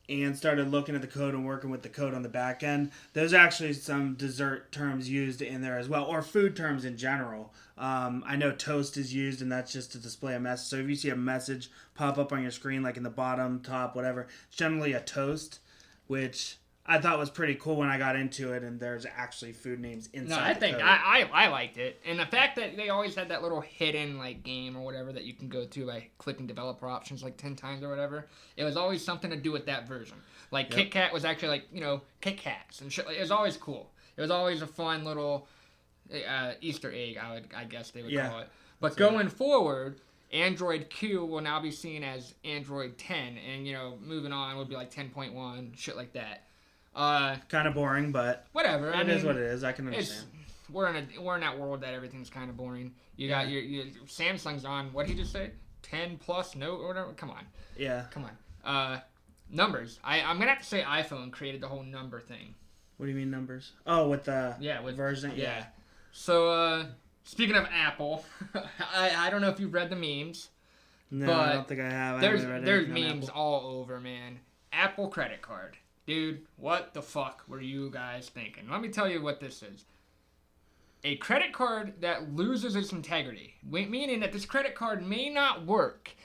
[SPEAKER 3] and started looking at the code and working with the code on the back end, there's actually some dessert terms used in there as well, or food terms in general. I know toast is used, and that's just to display a message. So if you see a message pop up on your screen, like in the bottom, top, whatever, it's generally a toast, which I thought was pretty cool when I got into it, and there's actually food names inside
[SPEAKER 2] No, I
[SPEAKER 3] the
[SPEAKER 2] think
[SPEAKER 3] code.
[SPEAKER 2] I liked it, and the fact that they always had that little hidden like game or whatever that you can go to by clicking developer options like 10 times or whatever. It was always something to do with that version. Like Kit Kat was actually like, you know, Kit Kats and shit. It was always cool. It was always a fun little Easter egg. I guess they would call it. But going forward, Android Q will now be seen as Android 10, and you know, moving on would be like 10.1, shit like that.
[SPEAKER 3] Kind of boring, but
[SPEAKER 2] Whatever.
[SPEAKER 3] it is what it is. I can
[SPEAKER 2] It's,
[SPEAKER 3] understand.
[SPEAKER 2] we're in that world that everything's kind of boring. You got your Samsung's on, what did he just say? 10 plus Note or whatever? Come on.
[SPEAKER 3] Yeah.
[SPEAKER 2] Come on. Numbers. I'm going to have to say iPhone created the whole number thing.
[SPEAKER 3] What do you mean numbers? Oh, with the
[SPEAKER 2] With
[SPEAKER 3] version?
[SPEAKER 2] Yeah. So, speaking of Apple, I don't know if you've read the memes.
[SPEAKER 3] No,
[SPEAKER 2] but
[SPEAKER 3] I don't think I have. I
[SPEAKER 2] There's
[SPEAKER 3] haven't read
[SPEAKER 2] there's
[SPEAKER 3] anything on
[SPEAKER 2] memes
[SPEAKER 3] Apple.
[SPEAKER 2] all over, man. Apple credit card. Dude, what the fuck were you guys thinking? Let me tell you what this is. A credit card that loses its integrity, meaning that this credit card may not work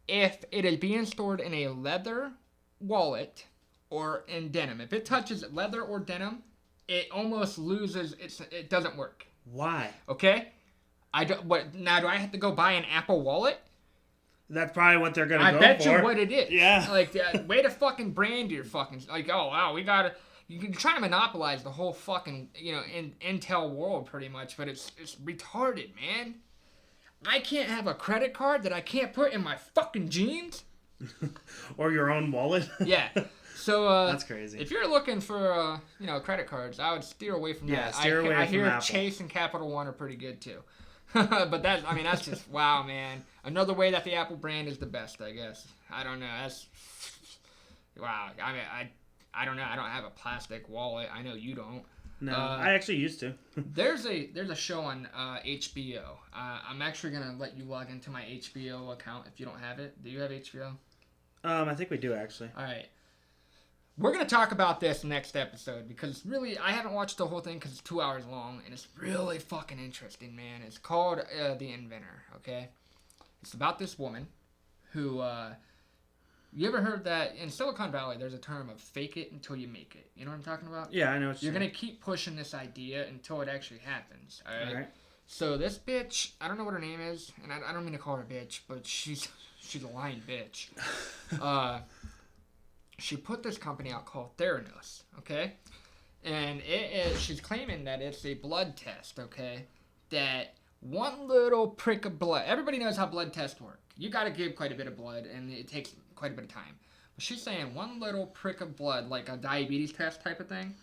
[SPEAKER 2] if it is being stored in a leather wallet or in denim. If it touches leather or denim, it almost loses it doesn't work.
[SPEAKER 3] Why?
[SPEAKER 2] Okay? Now do I have to go buy an Apple wallet?
[SPEAKER 3] That's probably what they're gonna
[SPEAKER 2] I
[SPEAKER 3] go
[SPEAKER 2] bet
[SPEAKER 3] for.
[SPEAKER 2] you what it is.
[SPEAKER 3] Yeah.
[SPEAKER 2] Like, way to fucking brand your fucking... Like, oh, wow, we gotta... You're trying to monopolize the whole fucking, you know, Intel world pretty much, but it's retarded, man. I can't have a credit card that I can't put in my fucking jeans?
[SPEAKER 3] Or your own wallet.
[SPEAKER 2] Yeah. So
[SPEAKER 3] That's crazy.
[SPEAKER 2] If you're looking for credit cards, I would steer away from that.
[SPEAKER 3] Steer away
[SPEAKER 2] I
[SPEAKER 3] from
[SPEAKER 2] hear
[SPEAKER 3] Apple.
[SPEAKER 2] Chase and Capital One are pretty good too. But that's just wow, man. Another way that the Apple brand is the best, I guess. I don't know. That's wow. I mean, I don't know. I don't have a plastic wallet. I know you don't.
[SPEAKER 3] No, I actually used to.
[SPEAKER 2] There's a show on HBO. I'm actually gonna let you log into my HBO account if you don't have it. Do you have HBO?
[SPEAKER 3] I think we do actually.
[SPEAKER 2] All right. We're going to talk about this next episode because really, I haven't watched the whole thing because it's 2 hours long and it's really fucking interesting, man. It's called The Inventor, okay? It's about this woman who, you ever heard that in Silicon Valley there's a term of fake it until you make it? You know what I'm talking about?
[SPEAKER 3] Yeah, I know what
[SPEAKER 2] you're going to keep pushing this idea until it actually happens, all right? So this bitch, I don't know what her name is, and I don't mean to call her a bitch, but she's a lying bitch. She put this company out called Theranos, okay? And she's claiming that it's a blood test, okay? That one little prick of blood, everybody knows how blood tests work. You got to give quite a bit of blood, and it takes quite a bit of time. But she's saying one little prick of blood, like a diabetes test type of thing,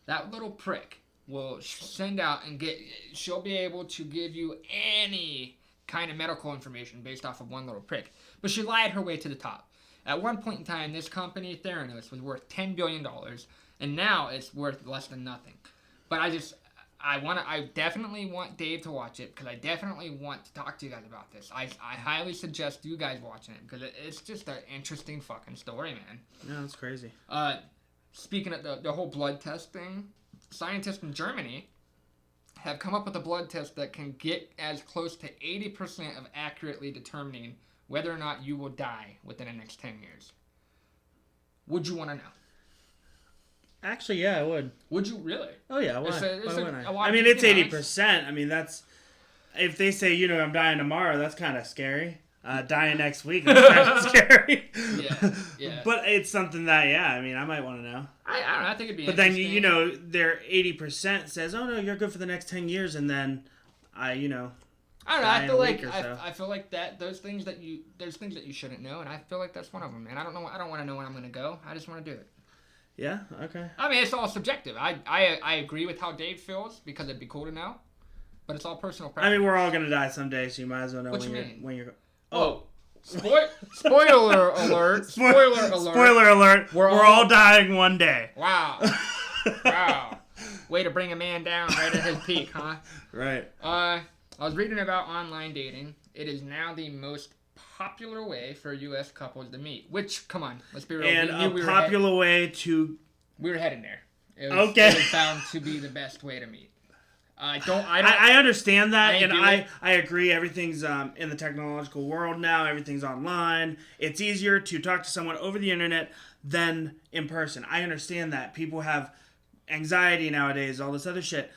[SPEAKER 2] that little prick will send out and she'll be able to give you any kind of medical information based off of one little prick. But she lied her way to the top. At one point in time, this company, Theranos, was worth $10 billion, and now it's worth less than nothing. But I definitely want Dave to watch it, because I definitely want to talk to you guys about this. I highly suggest you guys watching it, because it's just an interesting fucking story, man.
[SPEAKER 3] Yeah, that's crazy.
[SPEAKER 2] Speaking of the whole blood test thing, scientists in Germany have come up with a blood test that can get as close to 80% of accurately determining whether or not you will die within the next 10 years. Would you want to know?
[SPEAKER 3] Actually, yeah, I would.
[SPEAKER 2] Would you really?
[SPEAKER 3] Oh, yeah, why?
[SPEAKER 2] Why wouldn't I?
[SPEAKER 3] I mean, it's 80%. I mean, that's... If they say, I'm dying tomorrow, that's kind of scary. Dying next week is kind of scary.
[SPEAKER 2] Yeah.
[SPEAKER 3] But it's something that, I mean, I might want to know.
[SPEAKER 2] I don't know. I think it'd be
[SPEAKER 3] But then,
[SPEAKER 2] interesting.
[SPEAKER 3] their 80% says, oh, no, you're good for the next 10 years, and then,
[SPEAKER 2] I don't know. I feel like that there's things that you shouldn't know, and I feel like that's one of them. And I don't want to know when I'm going to go. I just want to do it.
[SPEAKER 3] Yeah. Okay.
[SPEAKER 2] I mean, it's all subjective. I agree with how Dave feels because it'd be cool to know, but it's all personal preference.
[SPEAKER 3] I mean, we're all going to die someday, so you might as well know
[SPEAKER 2] when
[SPEAKER 3] you're.
[SPEAKER 2] Oh. Spoiler alert! Spoiler alert!
[SPEAKER 3] Spoiler alert! We're all dying one day.
[SPEAKER 2] Wow. Way to bring a man down right at his peak, huh?
[SPEAKER 3] Right.
[SPEAKER 2] I was reading about online dating. It is now the most popular way for U.S. couples to meet. Which, come on, let's be real.
[SPEAKER 3] And popular way to...
[SPEAKER 2] We were heading there. It was bound to be the best way to meet.
[SPEAKER 3] I understand that, and I agree. Everything's in the technological world now. Everything's online. It's easier to talk to someone over the internet than in person. I understand that. People have anxiety nowadays, all this other shit.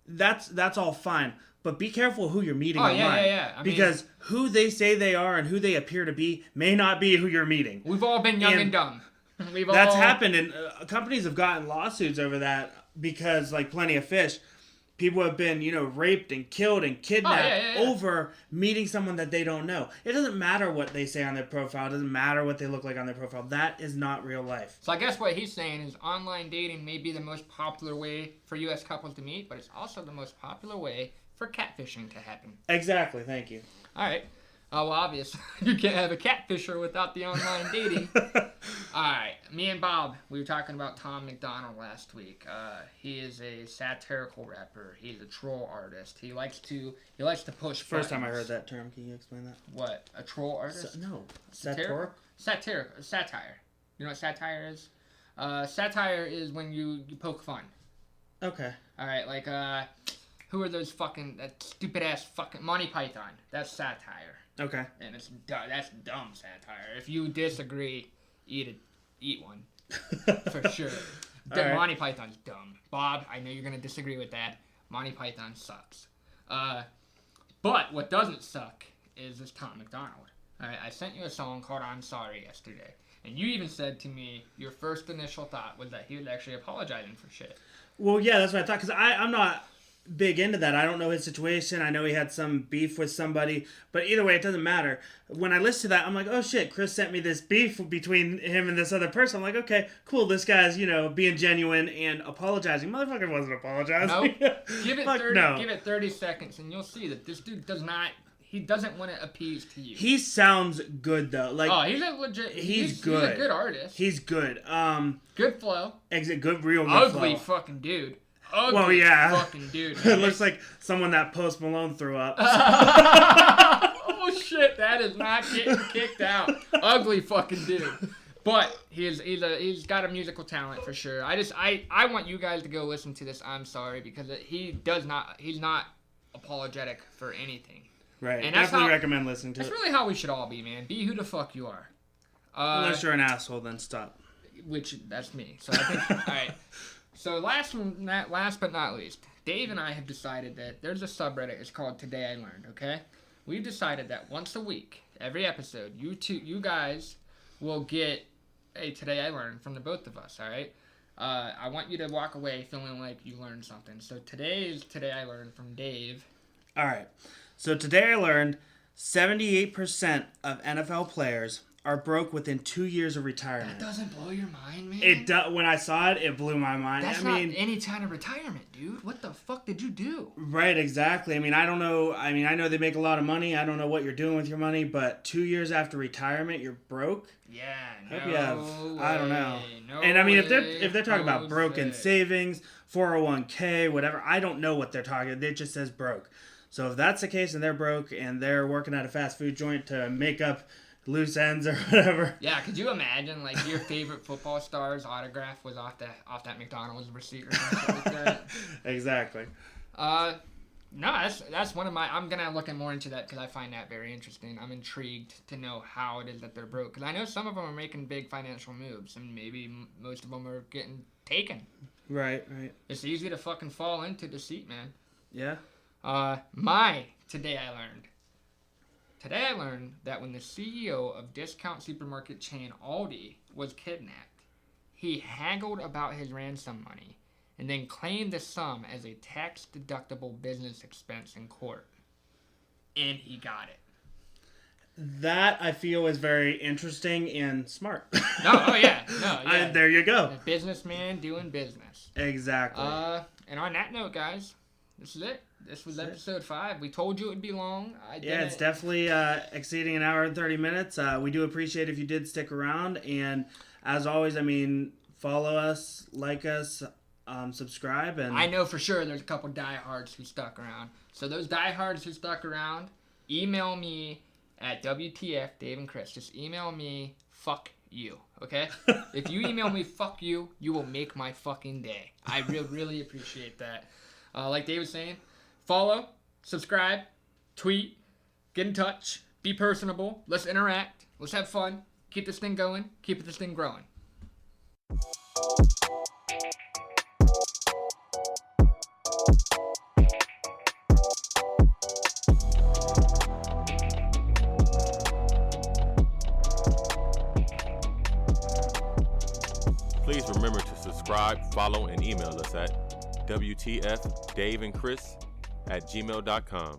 [SPEAKER 3] That's all fine. But be careful who you're meeting online.
[SPEAKER 2] Yeah.
[SPEAKER 3] Because who they say they are and who they appear to be may not be who you're meeting.
[SPEAKER 2] We've all been young and dumb.
[SPEAKER 3] That's happened, and companies have gotten lawsuits over that because, like Plenty of Fish, people have been, raped and killed and kidnapped over meeting someone that they don't know. It doesn't matter what they say on their profile. It doesn't matter what they look like on their profile. That is not real life.
[SPEAKER 2] So I guess what he's saying is online dating may be the most popular way for U.S. couples to meet, but it's also the most popular way for catfishing to happen.
[SPEAKER 3] Exactly. Thank you.
[SPEAKER 2] All right. Well, obviously, you can't have a catfisher without the online dating. All right. Me and Bob, we were talking about Tom McDonald last week. He is a satirical rapper. He's a troll artist. He likes to push
[SPEAKER 3] First time I heard that term. Can you explain that?
[SPEAKER 2] What? A troll artist?
[SPEAKER 3] No. Satirical?
[SPEAKER 2] Satire. You know what satire is? Satire is when you poke fun.
[SPEAKER 3] Okay.
[SPEAKER 2] All right. Like, who are those that stupid ass fucking Monty Python? That's satire.
[SPEAKER 3] Okay.
[SPEAKER 2] And that's dumb satire. If you disagree, eat one. For sure.
[SPEAKER 3] Right.
[SPEAKER 2] Monty Python's dumb. Bob, I know you're going to disagree with that. Monty Python sucks. But what doesn't suck is this Tom McDonald. Alright, I sent you a song called I'm Sorry yesterday. And you even said to me your first initial thought was that he was actually apologizing for shit.
[SPEAKER 3] Well, yeah, that's what I thought. Because I'm not big into that. I don't know his situation. I know he had some beef with somebody, but either way, it doesn't matter. When I listen to that, I'm like, oh shit, Chris sent me this beef between him and this other person. I'm like, okay, cool. This guy's, being genuine and apologizing. Motherfucker wasn't apologizing.
[SPEAKER 2] Nope. Give it
[SPEAKER 3] Fuck
[SPEAKER 2] 30.
[SPEAKER 3] no.
[SPEAKER 2] Give it 30 seconds, and you'll see that this dude doesn't want to appease to you.
[SPEAKER 3] He sounds good though. Like,
[SPEAKER 2] oh, he's a legit.
[SPEAKER 3] He's good.
[SPEAKER 2] He's a good artist.
[SPEAKER 3] He's good.
[SPEAKER 2] Good flow.
[SPEAKER 3] Real good
[SPEAKER 2] Ugly
[SPEAKER 3] flow.
[SPEAKER 2] fucking dude.
[SPEAKER 3] Well, yeah.
[SPEAKER 2] Fucking dude.
[SPEAKER 3] It looks like someone that Post Malone threw up.
[SPEAKER 2] Oh shit, that is not getting kicked out. Ugly fucking dude. But he's got a musical talent for sure. I want you guys to go listen to this I'm Sorry, because he's not apologetic for anything.
[SPEAKER 3] Right.
[SPEAKER 2] And
[SPEAKER 3] Definitely recommend listening to it.
[SPEAKER 2] That's really how we should all be, man. Be who the fuck you are.
[SPEAKER 3] Unless you're an asshole, then stop.
[SPEAKER 2] Which that's me. So I think all right. So last but not least, Dave and I have decided that there's a subreddit. It's called Today I Learned. Okay, we've decided that once a week, every episode, you guys will get a Today I Learned from the both of us. All right. I want you to walk away feeling like you learned something. So today's Today I Learned from Dave.
[SPEAKER 3] All right. So today I learned 78% of NFL players are broke within 2 years of retirement.
[SPEAKER 2] That doesn't blow your mind, man?
[SPEAKER 3] It does. When I saw it, it blew my mind.
[SPEAKER 2] That's not any kind of retirement, dude. What the fuck did you do?
[SPEAKER 3] Right, exactly. I don't know. I know they make a lot of money. I don't know what you're doing with your money, but 2 years after retirement, you're broke?
[SPEAKER 2] Yeah,
[SPEAKER 3] Hope you have,
[SPEAKER 2] way,
[SPEAKER 3] I don't know.
[SPEAKER 2] No
[SPEAKER 3] And
[SPEAKER 2] way,
[SPEAKER 3] if they're talking about broken
[SPEAKER 2] Jose.
[SPEAKER 3] savings, 401k, whatever, I don't know what they're talking. It just says broke. So if that's the case and they're broke and they're working at a fast food joint to make up loose ends or whatever.
[SPEAKER 2] Yeah, could you imagine like your favorite football star's autograph was off that McDonald's receipt or something like that?
[SPEAKER 3] Exactly.
[SPEAKER 2] No, that's one of my. I'm gonna look more into that because I find that very interesting. I'm intrigued to know how it is that they're broke, because I know some of them are making big financial moves and maybe most of them are getting taken.
[SPEAKER 3] Right.
[SPEAKER 2] It's easy to fucking fall into deceit, man.
[SPEAKER 3] Yeah.
[SPEAKER 2] Today I learned that when the CEO of discount supermarket chain Aldi was kidnapped, he haggled about his ransom money and then claimed the sum as a tax-deductible business expense in court. And he got it.
[SPEAKER 3] That, I feel, is very interesting and smart.
[SPEAKER 2] Yeah.
[SPEAKER 3] There you go.
[SPEAKER 2] A businessman doing business.
[SPEAKER 3] Exactly.
[SPEAKER 2] And on that note, guys, this is it. This was episode 5. We told you it would be long.
[SPEAKER 3] It's definitely exceeding an hour and 30 minutes. We do appreciate if you did stick around. And as always, follow us, like us, subscribe. And
[SPEAKER 2] I know for sure there's a couple diehards who stuck around. So those diehards who stuck around, email me at WTF Dave and Chris. Just email me, fuck you, okay? If you email me, fuck you, you will make my fucking day. I really appreciate that. Like Dave was saying, follow, subscribe, tweet, get in touch, be personable, let's interact, let's have fun, keep this thing going, keep this thing growing.
[SPEAKER 6] Please remember to subscribe, follow, and email us at WTFDaveandChris@gmail.com.